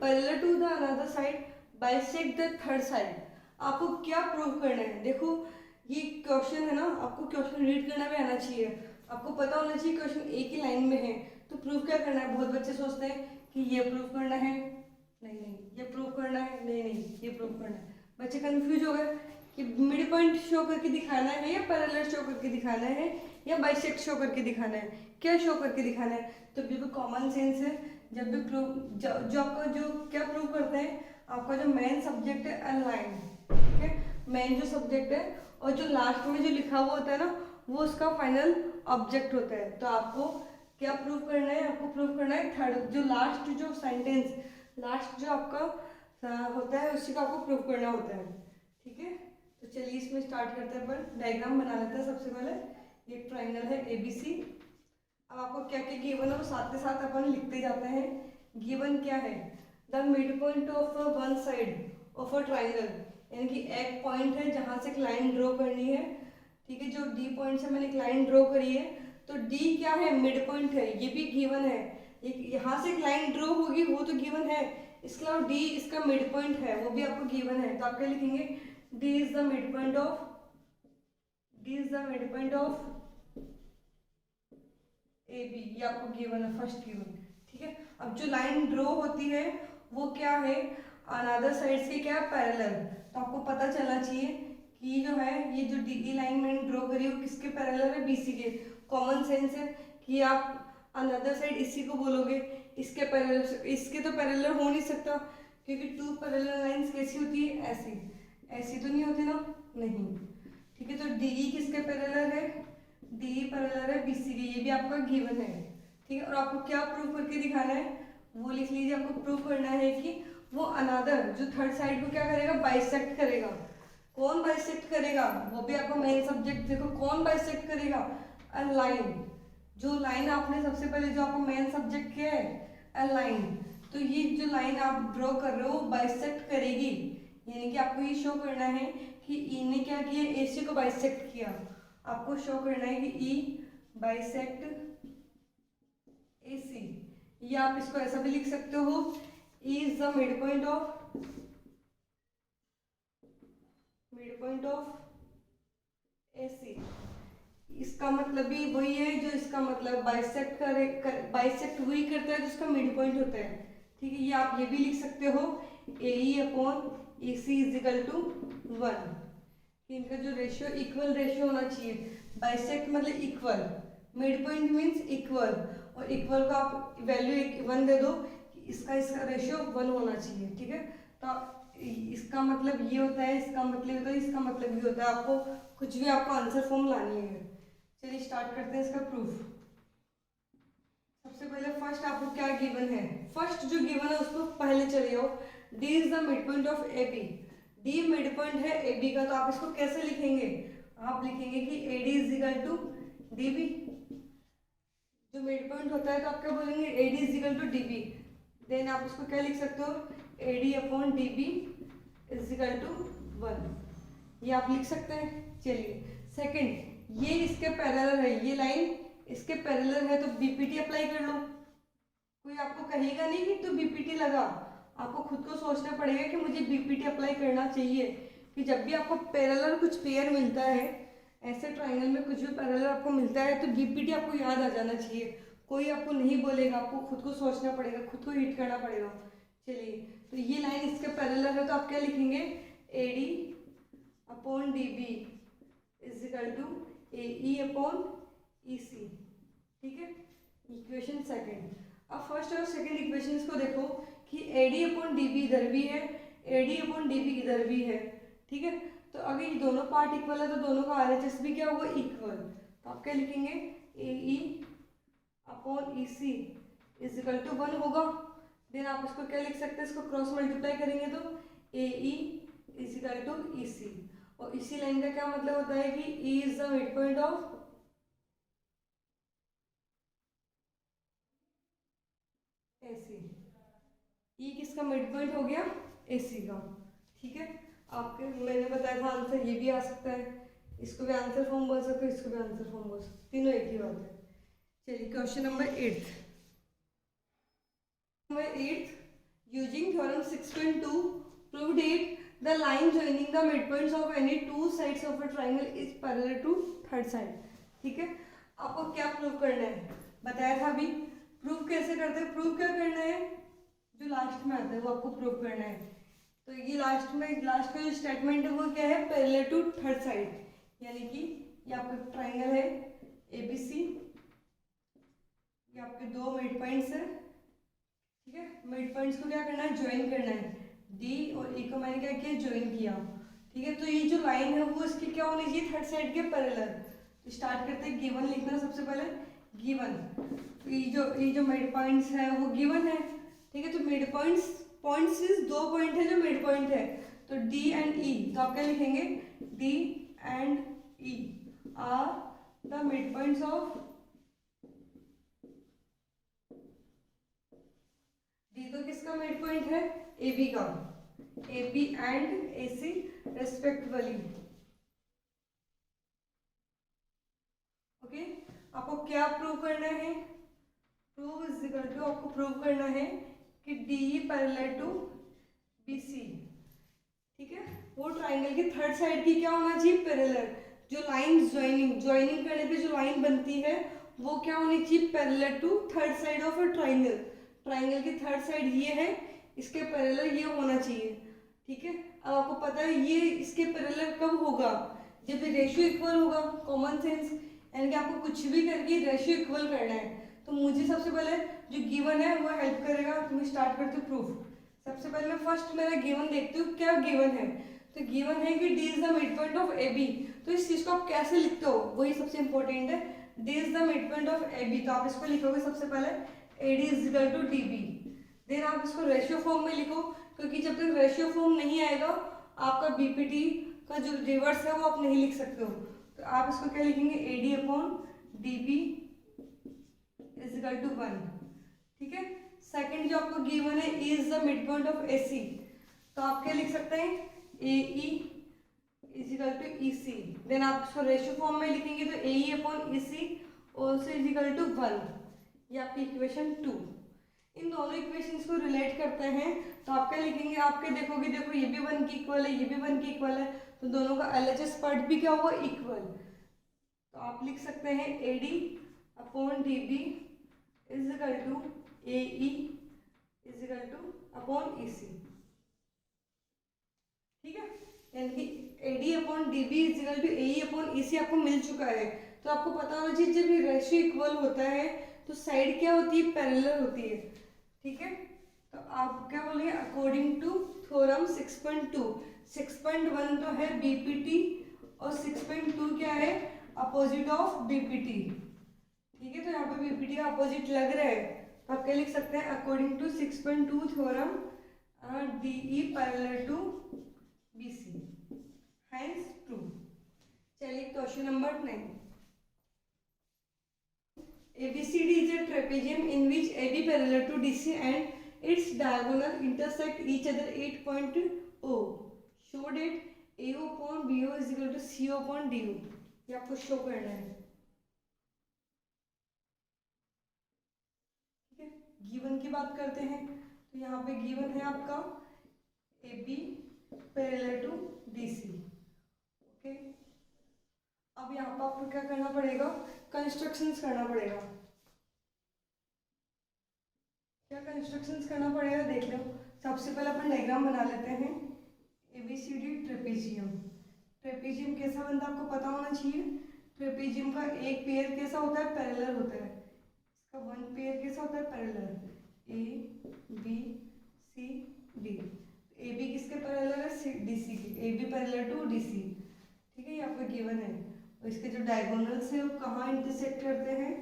parallel to the another side bisect the third side। आपको क्या प्रूव करना है, देखो ये क्वेश्चन है ना, आपको क्वेश्चन रीड करना भी आना चाहिए, आपको पता होना चाहिए क्वेश्चन एक ही लाइन में है। तो प्रूव क्या करना है, बहुत बच्चे सोचते हैं कि ये प्रूव करना है, नहीं ये प्रूव करना है, नहीं ये प्रूव करना है। बच्चे कंफ्यूज हो गए कि मिड पॉइंट शो करके दिखाना है या पैरेलल शो करके दिखाना है या बाइसेक्ट शो करके दिखाना है, क्या शो करके दिखाना है। तो बिल्कुल कॉमन सेंस है, जब भी प्रूव जो आपका जो क्या प्रूव करते हैं, आपका जो मेन सब्जेक्ट है अनलाइन, ठीक है, मेन जो सब्जेक्ट है, और जो लास्ट में जो लिखा हुआ होता है ना वो उसका फाइनल ऑब्जेक्ट होता है। तो आपको क्या प्रूव करना है, आपको प्रूव करना है थर्ड जो लास्ट जो सेंटेंस, लास्ट जो आपका होता है उसी का आपको प्रूव करना होता है, ठीक है। तो चलिए इसमें स्टार्ट करते हैं, अपन डायग्राम बना लेते हैं। सबसे पहले ये ट्राइंगल है ABC। अब आपको क्या क्या गिवन है वो साथ के साथ अपन लिखते जाते हैं। गिवन क्या है, the mid point of one side of a triangle, यानी कि एक पॉइंट है जहाँ से एक लाइन ड्रॉ करनी है, ठीक है। जो D पॉइंट से मैंने एक लाइन ड्रॉ करी है, तो D क्या है, मिड पॉइंट है, ये भी गिवन है। एक यहाँ से एक लाइन ड्रॉ होगी वो तो गिवन है, इसके अलावा D इसका मिड पॉइंट है वो भी आपको गिवन है। तो आप क्या लिखेंगे, D is the mid point of, D is the mid point of AB, ये आपको गिवन है, फर्स्ट गिवन, ठीक है। अब जो लाइन ड्रॉ होती है वो क्या है, अनदर साइड्स के क्या पैरेलल। तो आपको पता चलना चाहिए कि जो है ये जो DE लाइन मैंने ड्रॉ करी है वो किसके पैरेलल है, BC के। कॉमन सेंस है कि आप अनदर साइड इसी को बोलोगे, इसके पैरेलल, इसके तो पैरेलल हो नहीं सकता क्योंकि टू पैरेलल लाइंस कैसी होती है, ऐसी, ऐसी तो नहीं होती ना, नहीं, ठीक है। तो DE किसके पैरेलल है, DE पैरेलल है BC के, ये भी आपका गिवन है, ठीक है। और आपको क्या प्रूव करके दिखाना है वो लिख लीजिए। आपको प्रूव करना है कि वो अनदर जो थर्ड साइड को क्या करेगा, बाइसेक्ट करेगा। कौन बाइसेक्ट करेगा, वो भी आपका मेन सब्जेक्ट, देखो कौन बाइसेक्ट करेगा, अ लाइन, जो लाइन आपने सबसे पहले जो आपको मेन सब्जेक्ट क्या है, अ लाइन, तो ये जो लाइन आप ड्रॉ कर रहे हो बाइसेक्ट करेगी, यानी कि आपको ये शो करना है कि ई ने क्या किया, AC को बाइसेक्ट किया। आपको शो करना है कि E बाइसेक्ट AC, या आप इसको ऐसा भी लिख सकते हो, E is the mid point of, mid point of AC। इसका मतलब भी वही है जो इसका मतलब बाइसेक्ट करे बाइसेक्ट वही करता है जिसका मिड पॉइंट होता है, ठीक है। ये आप ये भी लिख सकते हो, AE upon AC is equal to 1, इनका जो रेशियो इक्वल रेशियो होना चाहिए। बाइसेक्ट मतलब equal, mid point means equal, और इक्वल का आप वैल्यू 1 दे दो, इसका रेशियो 1 होना चाहिए, ठीक है। तो इसका मतलब ये होता है, इसका मतलब होता है, इसका मतलब ये होता है। आपको कुछ भी आपको आंसर फॉर्म लानी है। चलिए स्टार्ट करते हैं इसका प्रूफ। सबसे पहले फर्स्ट आपको क्या गिवन है, फर्स्ट जो गिवन है उसको पहले चले जाओ। D is the mid point of AB, D mid point है AB का, तो आप इसको कैसे लिखेंगे, आप लिखेंगे कि AD is equal to DB, जो मिड पॉइंट होता है तो आप क्या बोलेंगे, AD is equal to DB। Then आप इसको क्या लिख सकते हो, AD upon DB is equal to 1, ये आप लिख सकते हैं। चलिए सेकंड, ये इसके पैरेलल है, ये लाइन इसके पैरेलल है, तो BPT अप्लाई कर लो। कोई आपको कहेगा नहीं कि तू BPT लगा, आपको खुद को सोचना पड़ेगा कि मुझे BPT अप्लाई करना चाहिए। कि जब भी आपको पैरेलल कुछ पेयर मिलता है, ऐसे ट्राइंगल में कुछ भी पैरेलल आपको मिलता है, तो BPT आपको याद आ जाना चाहिए। कोई आपको नहीं बोलेगा, आपको खुद को सोचना पड़ेगा, खुद को हिट करना पड़ेगा। चलिए, तो ये लाइन इसके पैरेलल है, तो आप क्या लिखेंगे, AD upon DB is equal to AE upon EC, ठीक है। इक्वेशन सेकंड, अब फर्स्ट और सेकंड इक्वेशंस को देखो कि AD अपॉन DB इधर भी है, AD अपॉन DB इधर भी है, ठीक है। तो अगर ये दोनों पार्ट इक्वल है तो दोनों का RHS भी क्या होगा, इक्वल। तो आप क्या लिखेंगे, AE upon EC is equal to 1 होगा। देन आप इसको क्या लिख सकते हैं, इसको क्रॉस मल्टीप्लाई करेंगे तो AE is equal to EC, और इसी लाइन का क्या मतलब होता है कि E is the mid point of AC, E किसका मिड पॉइंट हो गया, AC का, ठीक है। आपके मैंने बताया था आंसर ये भी आ सकता है, इसको भी आंसर फॉर्म बोल सकते हो, इसको भी आंसर फॉर्म बोल सकते हो, तीनों एक ही बात है। चलिए question number 8, using theorem 6.2 proved it the line joining the mid points of any two sides of a triangle is parallel to third side, ठीक है। आपको क्या प्रूव करना है, बताया था अभी। प्रूव कैसे करते हैं, प्रूव क्या करना है, जो लास्ट में आता है वो आपको प्रूव करना है। तो ये लास्ट का जो स्टेटमेंट है वो क्या है, पैरेलल टू थर्ड साइड, यानी कि ये आपका ट्राइंगल है ABC, ये आपके दो मिड पॉइंट्स है, ठीक है। मिड पॉइंट्स को क्या करना है, ज्वाइन करना है, D और E को मैंने क्या किया, ज्वाइन किया, ठीक है। तो ये जो लाइन है वो इसकी क्या होनी चाहिए, थर्ड साइड के पैरेलल। तो स्टार्ट करते हैं, गिवन लिखना सबसे पहले, गिवन। तो ये जो मिड पॉइंट्स है वो गिवन है, ठीक है। तो मिड पॉइंट्स दो पॉइंट है जो मिड पॉइंट है, तो D एंड E, तो आप क्या लिखेंगे, D and E are the mid points of, D तो किसका मिड पॉइंट है, AB का, AB and AC respectively, okay. आपको क्या प्रूव करना है, प्रूव इज इक्वल टू, आपको प्रूव करना है कि DE पैरेलल टू BC, ठीक है। वो ट्राइंगल की थर्ड साइड की क्या होना चाहिए, पैरेलल। जो लाइन ज्वाइनिंग करने पे जो लाइन बनती है वो क्या होनी चाहिए, parallel to third side of a triangle. Triangle की थर्ड साइड ये है, इसके पैरेलल ये होना चाहिए, ठीक है। अब आपको पता है ये इसके पैरेलल कब होगा, जब रेशियो इक्वल होगा, कॉमन सेंस, यानी कि आपको कुछ भी करके रेशियो इक्वल करना है। तो मुझे सबसे पहले जो गिवन है वो हेल्प करेगा, तो मैं स्टार्ट करती हूँ प्रूफ। सबसे पहले मैं फर्स्ट मेरा गिवन देखती हूँ, क्या गिवन है। तो गिवन है कि D is the mid point of AB। तो इस चीज को आप कैसे लिखते हो वही सबसे इंपॉर्टेंट है, D is the mid point of AB। तो आप इसको लिखोगे सबसे पहले AD is equal to DB, then आप इसको रेशियो फॉर्म में लिखो, क्योंकि जब तक रेशियो फॉर्म नहीं आएगा आपका BPT का जो रिवर्स है वो आप नहीं लिख सकते हो। तो आप इसको क्या लिखेंगे, AD upon DB is equal to 1, ठीक है। सेकंड जो आपको गिवन है, E is the mid point of AC। तो आप क्या लिख सकते हैं, AE is equal to EC, then आप इसको रेशियो फॉर्म में लिखेंगे तो AE upon EC also is equal to 1, ये आपकी इक्वेशन 2। इन दोनों इक्वेशंस को रिलेट करते हैं, तो आप क्या लिखेंगे, आपके देखोगे, देखो ये भी 1 की इक्वल है, ये भी 1 की इक्वल है, तो दोनों का LHS पार्ट भी क्या हुआ, इक्वल। तो आप लिख सकते हैं AD upon DB is equal to AE is equal to upon EC, ठीक है। यानी कि AD upon DB is equal to AE upon EC आपको मिल चुका है। तो आपको पता होना चाहिए जब ये रेशियो इक्वल होता है तो साइड क्या होती है, पैरेलल होती है, ठीक है। तो आप क्या बोलेंगे, अकॉर्डिंग टू थ्योरम 6.2, 6.1 तो है BPT और 6.2 क्या है, अपोजिट ऑफ BPT, ठीक है। तो यहाँ पे BPT का अपोजिट लग रहा है, तो आप क्या लिख सकते हैं, according to 6.2 theorem DE parallel to BC, hence true. चलिए question number 9, ABCD is a trapezium in which AB parallel to DC and its diagonal intersect each other 8.0. Show that AO upon BO is equal to CO upon DO. ये आपको show करना है, ठीक है। Given की बात करते हैं, तो यहाँ पे गिवन है आपका AB parallel to DC, okay. अब यहाँ पर आपको क्या करना पड़ेगा, कंस्ट्रक्शंस करना पड़ेगा। क्या कंस्ट्रक्शंस करना पड़ेगा देख लो। सबसे पहले अपन डायग्राम बना लेते हैं, ABCD ट्रेपेजियम। ट्रेपेजियम कैसा बनता है आपको पता होना चाहिए। ट्रेपेजियम का एक पेयर कैसा होता है, पैरेलल होता है। इसका वन पेयर कैसा होता है, पैरेलल, ABCD। AB किसके पैरेलल है, DC के, AB पैरेलल टू DC, ठीक है। ये आपको गिवन है। और इसके जो डायगोनल्स है वो कहाँ इंटरसेक्ट करते हैं,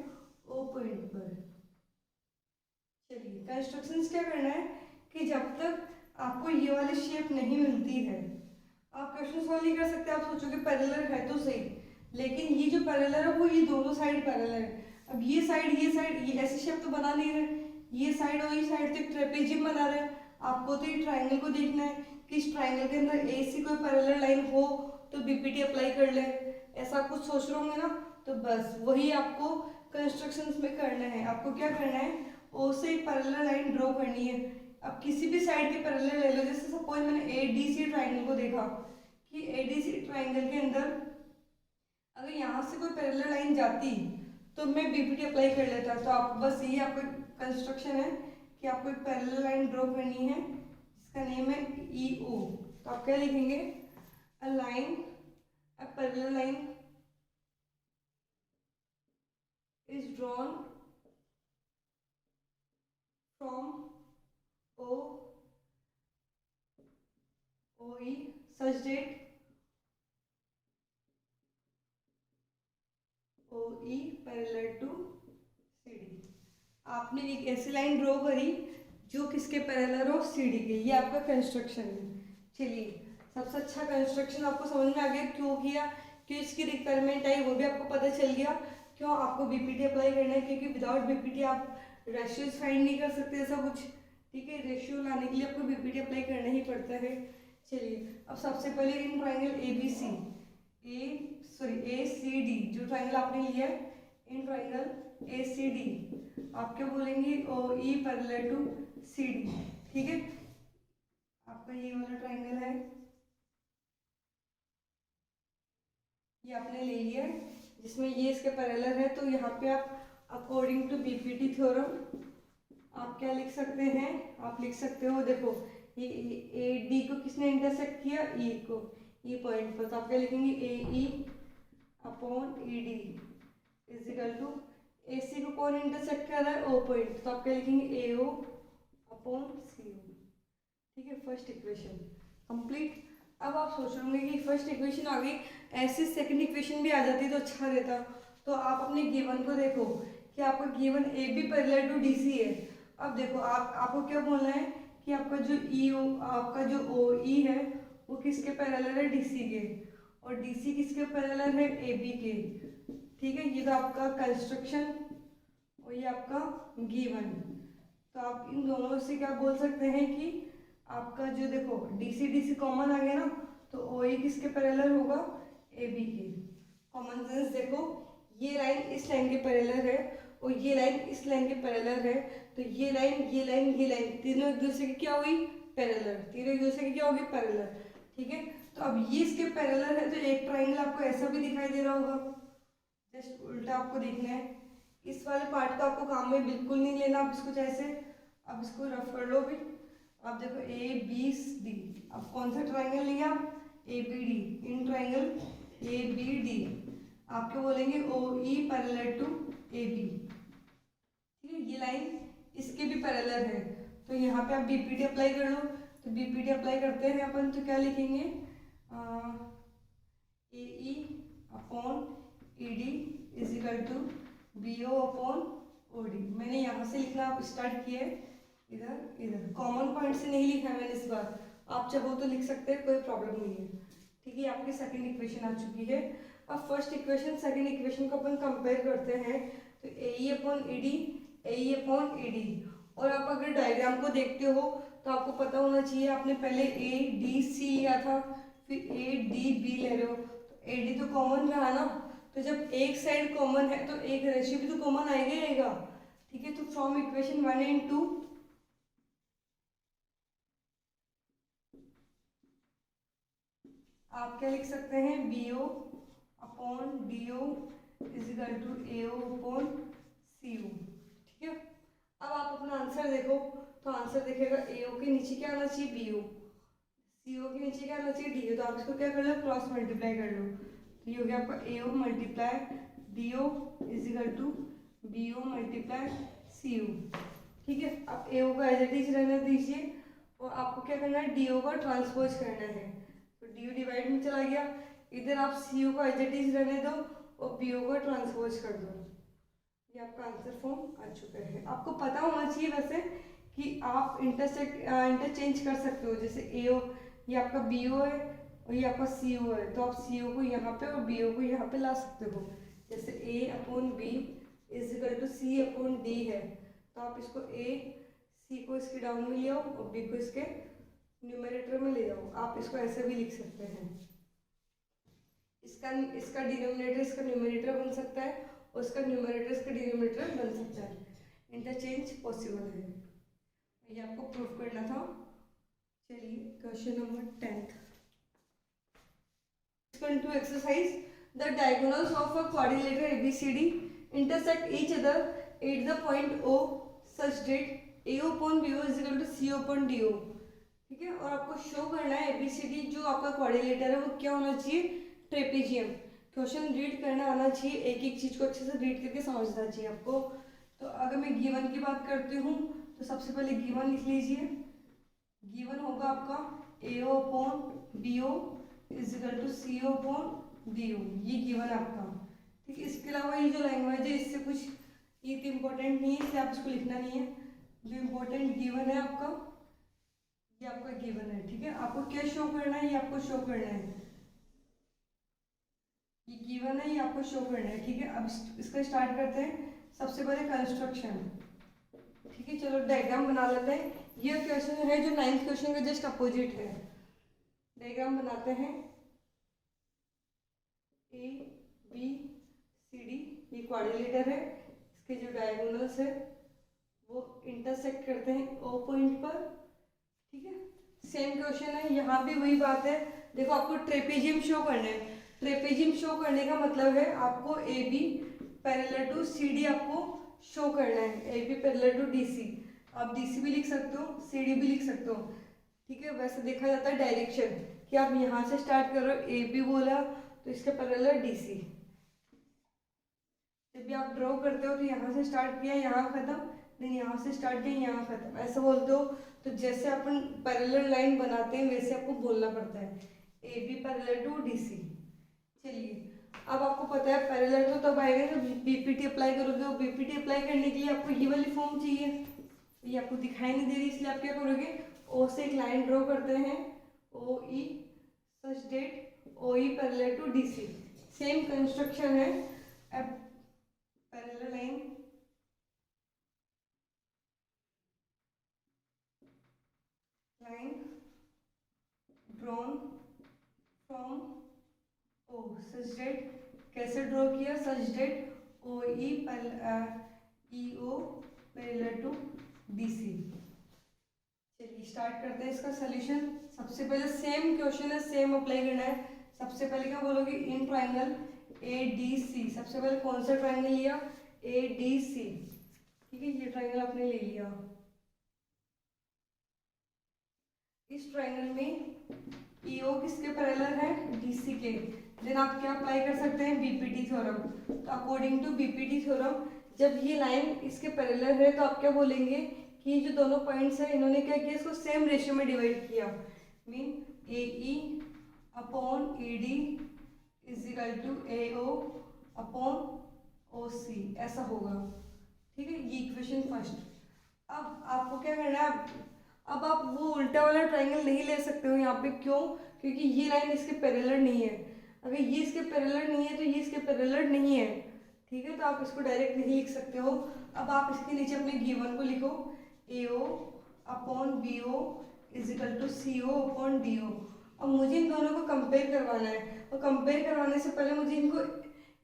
O पॉइंट पर। चलिए कंस्ट्रक्शंस क्या करना है कि जब तक आपको ये वाली शेप नहीं मिलती है आप क्वेश्चन सॉल्व नहीं कर सकते। आप सोचोगे पैरेलल है तो सही, लेकिन ये जो पैरेलल है वो ये दोनों साइड पैरेलल है। अब ये साइड ये ऐसी शेप तो बना नहीं रहे, ये साइड और ये साइड तो एक ट्रेपेजियम बना रहे हैं। आपको तो ये ट्राइंगल को देखना है कि इस ट्राइंगल के अंदर AC कोई पैरेलल लाइन हो तो BPT अप्लाई कर ले, ऐसा कुछ सोच रहे होंगे ना। तो बस वही आपको कंस्ट्रक्शंस में करना है। आपको क्या करना है, O से एक पैरेलल लाइन ड्रॉ करनी है। अब किसी भी साइड के पैरेलल ले लो, जैसे सपोज मैंने ADC ट्राइंगल को देखा कि ADC ट्राइंगल के अंदर अगर यहाँ से कोई पैरेलल लाइन जाती तो मैं BPT अप्लाई कर लेता। तो आप बस ये आपका कंस्ट्रक्शन है कि आपको एक पैरेलल लाइन ड्रॉ करनी है इसका नेम है ई ओ। तो आप क्या लिखेंगे, a line, a parallel line is drawn from O O E such that O E parallel to C D. आपने एक ऐसी लाइन ड्रॉ करी जो किसके पैरेलल हो, सी डी के। ये आपका कंस्ट्रक्शन है। चलिए, सबसे अच्छा कंस्ट्रक्शन आपको समझ में आ गया क्यों किया, क्यों इसकी रिक्वायरमेंट आई, वो भी आपको पता चल गया। क्यों आपको बीपीटी अप्लाई करना है, क्योंकि विदाउट बीपीटी आप रेशियोज फाइंड नहीं कर सकते ऐसा कुछ। ठीक है, रेशियो लाने के लिए आपको बीपीटी अप्लाई करना ही पड़ता है। चलिए, अब सबसे पहले in triangle A B C A C D जो ट्राइंगल आपने लिया है, इन ट्राइंगल ए सी डी आप क्या बोलेंगे, O E parallel to C D. ठीक है, आपका ये वाला ट्राइंगल है, ये आपने ले लिया है जिसमें ये इसके पैरेलल है। तो यहाँ पे आप अकॉर्डिंग टू बीपीटी थ्योरम आप क्या लिख सकते हैं, आप लिख सकते हो, देखो ये ए डी को किसने इंटरसेक्ट किया, ई को, ई पॉइंट पर। तो आप क्या लिखेंगे, A E upon E D is equal to, A C को कौन इंटरसेक्ट कर रहा है, ओ पॉइंट। तो आप क्या लिखेंगे, ए ओ अपॉन सी ओ। ठीक है, फर्स्ट इक्वेशन कंप्लीट। अब आप सोच रहे होंगे कि फर्स्ट इक्वेशन आ गई, ऐसी सेकंड इक्वेशन भी आ जाती तो अच्छा रहता। तो आप अपने गिवन को देखो कि आपका given A B parallel to D C है। अब देखो आपको क्या बोलना है कि आपका जो ई ओ, आपका जो ओ ई है वो किसके पैरेलल है, डी सी के, और डी सी किसके पैरेलल है, ए बी के। ठीक है, ये तो आपका कंस्ट्रक्शन और ये आपका गिवन। तो आप इन दोनों से क्या बोल सकते हैं कि आपका जो, देखो डी सी कॉमन आ गया ना, तो ओ ई किसके पैरेलल होगा, ए बी के। कॉमन सेंस देखो, ये लाइन इस लाइन के पैरेलल है और ये लाइन इस लाइन के पैरेलल है। तो ये लाइन ये लाइन ये लाइन तीनों एक दूसरे की क्या हुई, पैरेलल। तीनों एक दूसरे की क्या होगी, पैरेलल। ठीक है, तो अब ये इसके पैरेलल है, तो एक ट्राइंगल आपको ऐसा भी दिखाई दे रहा होगा। जस्ट उल्टा आपको देखना है, इस वाले पार्ट का आपको काम में बिल्कुल नहीं लेना। आप इसको जैसे, अब इसको रफ कर लो भी। आप देखो ए बी डी, अब कौन सा ट्राइंगल लिया, A B D. In triangle A B D आप क्या बोलेंगे, O E parallel to A B. ठीक है, ये लाइन इसके भी पैरेलल है। तो यहाँ पे आप बीपीटी अप्लाई कर लो। तो बीपीटी अप्लाई करते हैं अपन, तो क्या लिखेंगे, A E upon E D is equal to B O upon O D. मैंने यहाँ से लिखना आप स्टार्ट किया है, इधर इधर कॉमन पॉइंट से नहीं लिखा है मैंने इस बार। आप चाहो तो लिख सकते हैं, कोई प्रॉब्लम नहीं है। ठीक है, आपकी सेकंड इक्वेशन आ चुकी है। अब फर्स्ट इक्वेशन सेकंड इक्वेशन को अपन कंपेयर करते हैं। तो ए ई अपॉन ई डी, ए ई अपॉन ई डी। और आप अगर डायग्राम को देखते हो तो आपको पता होना चाहिए, आपने पहले ए डी सी लिया था, फिर ए डी बी ले रहे हो। तो ए डी तो कॉमन रहा ना, तो जब एक साइड कॉमन है तो एक रेशियो भी तो कॉमन आएगा ही आएगा। ठीक है, तो फ्रॉम इक्वेशन 1 and 2 आप क्या लिख सकते हैं, B O upon D O is equal to A O upon C O. ठीक है, अब आप अपना आंसर देखो, तो आंसर देखेगा ए ओ के नीचे क्या आना चाहिए, बी ओ, सी ओ के नीचे क्या आना चाहिए, डी ओ। तो आप इसको क्या कर लो, क्रॉस मल्टीप्लाई कर लो। तो ये हो गया आपका A O multiply D O is equal to B O multiply C O. ठीक है, अब ए ओ का एज इट इज रहने दीजिए और आपको क्या करना है, डी ओ का ट्रांसपोज करना है। तो डी ओ डिवाइड में चला गया, इधर आप सी ओ का एज इट इज रहने दो और बी ओ का ट्रांसपोज कर दो। ये आपका आंसर फॉर्म आ चुका है। आपको पता होना चाहिए वैसे कि आप इंटरचेंज कर सकते हो। जैसे ए ओ ये आपका बी ओ है और ये आपका सी ओ है, तो आप सी ओ को यहाँ पे और बी ओ को यहाँ पे ला सकते हो। जैसे A upon B is equal to C upon D है, तो आप इसको ए सी को इसके डाउन में ले आओ और बी को इसके न्यूमरेटर में ले जाओ। आप इसको ऐसे भी लिख सकते हैं, इसका डिनोमिनेटर इसका न्यूमरेटर बन सकता है और इसका न्यूमरेटर इसका डिनोमिनेटर बन सकता है। इंटरचेंज पॉसिबल है, ये आपको प्रूफ करना था। चलिए question number 10th to exercise, the diagonals of a quadrilateral ABCD intersect each other at the point O such that AO upon BO is equal to CO upon DO। ठीक है। और आपको शो करना है ABCD, जो आपका coordinator है वो क्या होना चाहिए, ट्रेपेजियम। क्वेश्चन रीड करना आना चाहिए, एक एक चीज को अच्छे से रीड करके समझना चाहिए आपको। तो अगर मैं गिवन की बात करती हूँ तो सबसे पहले गिवन लिख लीजिए। गिवन होगा आपका AO upon BO is equal to CO upon DO, ये गिवन आपका। ठीक है। इसके अलावा ये जो लैंग्वेज है इससे कुछ ये तो इम्पोर्टेंट नहीं है, इसलिए आप इसको लिखना नहीं है। जो इम्पोर्टेंट गिवन है आपका, ये आपका गिवन है। ठीक है। आपको क्या शो करना है, ये आपको शो करना है, ये गिवन है, ये आपको शो करना है। ठीक है। अब इसका स्टार्ट करते हैं। सबसे पहले कंस्ट्रक्शन। ठीक है, चलो डायग्राम बना लेते हैं। ये क्वेश्चन है जो 9th क्वेश्चन के जस्ट अपोजिट है। डायग्राम बनाते हैं। ABCD ये क्वाड्रिलेटर है, इसके जो डायगोनल्स है वो इंटरसेक्ट करते हैं O पॉइंट पर। ठीक है। सेम क्वेश्चन है, यहाँ भी वही बात है। देखो आपको ट्रेपेजियम शो करना है। ट्रेपेजियम शो करने का मतलब है आपको AB पैरेलल टू CD आपको शो करना है। AB पैरेलल टू DC, आप DC भी लिख सकते हो, CD भी लिख सकते हो। ठीक है। वैसे देखा जाता है डायरेक्शन कि आप यहाँ से स्टार्ट करो, AB बोला तो इसके पैरेलल DC। जब भी आप ड्रॉ करते हो तो यहाँ से स्टार्ट किया यहाँ खत्म, नहीं यहाँ से स्टार्ट किया यहाँ खत्म, ऐसा बोलते हो। तो जैसे अपन पैरेलल लाइन बनाते हैं वैसे आपको बोलना पड़ता है, AB पैरेलल टू DC। चलिए, अब आपको पता है पैरेलल तो तब आएगा जब BPT अप्लाई करोगे, और BPT अप्लाई करने के लिए आपको ये वाली फॉर्म चाहिए। ये आपको दिखाई नहीं दे रही, इसलिए आप क्या करोगे, O से एक लाइन ड्रॉ करते हैं, OE such that OE parallel to DC। Same construction है। अब parallel line drawn from O such that, कैसे ड्रॉ किया, such that OE EO parallel to DC। चलिए स्टार्ट करते हैं इसका सोल्यूशन। सबसे पहले सेम क्वेश्चन है, सेम अप्लाई करना है। सबसे पहले क्या बोलोगे, इन ट्राइंगल ADC। सबसे पहले कौन सा ट्राइंगल लिया, ADC। ठीक है, ये ट्राइंगल आपने ले लिया। इस ट्राइंगल में EO किसके पैरेलल है, DC के। देन आप क्या अप्लाई कर सकते हैं, BPT थ्योरम। तो अकॉर्डिंग टू BPT थ्योरम जब ये लाइन इसके पैरेलल है तो आप क्या बोलेंगे कि जो दोनों पॉइंट्स हैं इन्होंने क्या किया, इसको सेम रेशियो में डिवाइड किया। Mean AE upon ED is equal to AO upon OC, ऐसा होगा। ठीक है, ये इक्वेशन फर्स्ट। अब आपको क्या करना है, अब आप वो उल्टा वाला ट्राइंगल नहीं ले सकते हो यहाँ पे। क्यों, क्योंकि ये लाइन इसके पैरेलल नहीं है। अगर ये इसके पैरेलल नहीं है तो ये इसके पैरेलल नहीं है। ठीक है, तो आप इसको डायरेक्ट नहीं लिख सकते हो। अब आप इसके नीचे अपने गिवन को लिखो, AO upon BO is equal to CO upon DO। अब मुझे इन दोनों को कंपेयर करवाना है, और कंपेयर करवाने से पहले मुझे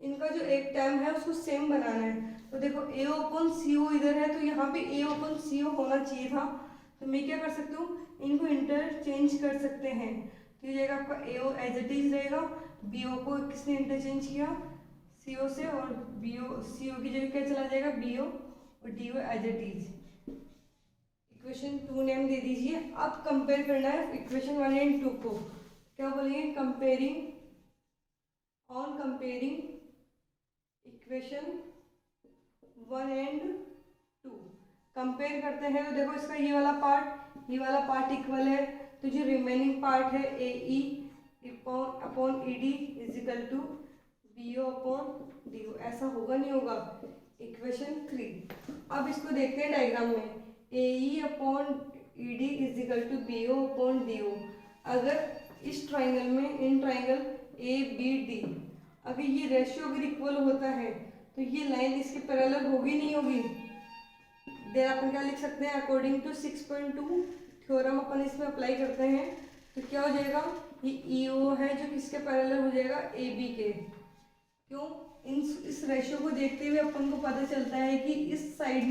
इनका जो एक टर्म है उसको सेम बनाना है। तो देखो AO अपॉन CO इधर है, तो यहाँ पे AO अपॉन CO होना चाहिए था। तो मैं क्या कर सकती हूँ, इनको इंटरचेंज कर सकते हैं। तो ये जाएगा आपका AO एज इट इज रहेगा, BO को किसने इंटरचेंज किया, CO से, और CO की जगह क्या चला जाएगा, BO, और DO as it is. Equation 2 name दे दीजिए। अब कंपेयर करना है इक्वेशन 1 एंड 2 को। क्या बोलेंगे, कंपेयरिंग इक्वेशन 1 एंड 2 कंपेयर करते हैं। तो देखो इसका ये वाला पार्ट इक्वल है, तो जो रिमेनिंग पार्ट है AE upon ED is equal to BO upon DO, ऐसा होगा नहीं होगा। इक्वेशन 3। अब इसको देखते हैं डायग्राम में, AE upon ED is equal to BO upon DO। अगर इस ट्राइंगल में, इन ट्राइंगल ABD, अगर ये रेशियो अगर इक्वल होता है तो ये लाइन इसके पैरेलल होगी नहीं होगी। देन अपन क्या लिख सकते हैं, अकॉर्डिंग टू 6.2 थ्योरम अपन इसमें अप्लाई करते हैं। तो क्या हो जाएगा, ये EO है जो किसके पैरेलल हो जाएगा, AB के। क्यों, इस रेशियो को देखते हुए अपन को पता चलता है कि इस साइड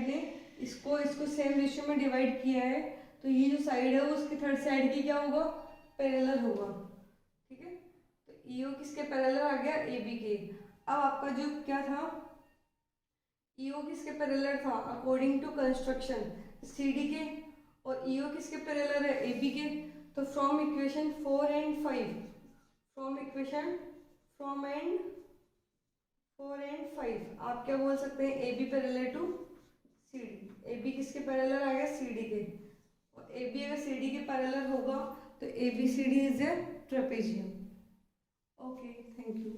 ने इसको सेम रेशियो में डिवाइड किया है, तो ये जो साइड है वो उसकी थर्ड साइड की क्या होगा, पैरेलल होगा। ठीक है, तो EO किसके पैरेलल आ गया, AB के। अब आपका जो क्या था, EO किसके पैरेलल था, अकॉर्डिंग टू कंस्ट्रक्शन CD के, और ईओ किसके पैरेलल है, एबी के। तो from equation 4 and 5, from equation from and 4 and 5 आप क्या बोल सकते हैं, A B parallel to C D. A B किसके पैरेलल आ गया, सी डी के। और ए बी अगर सी डी के पैरेलल होगा तो A B C D is a trapezium. Okay, thank you.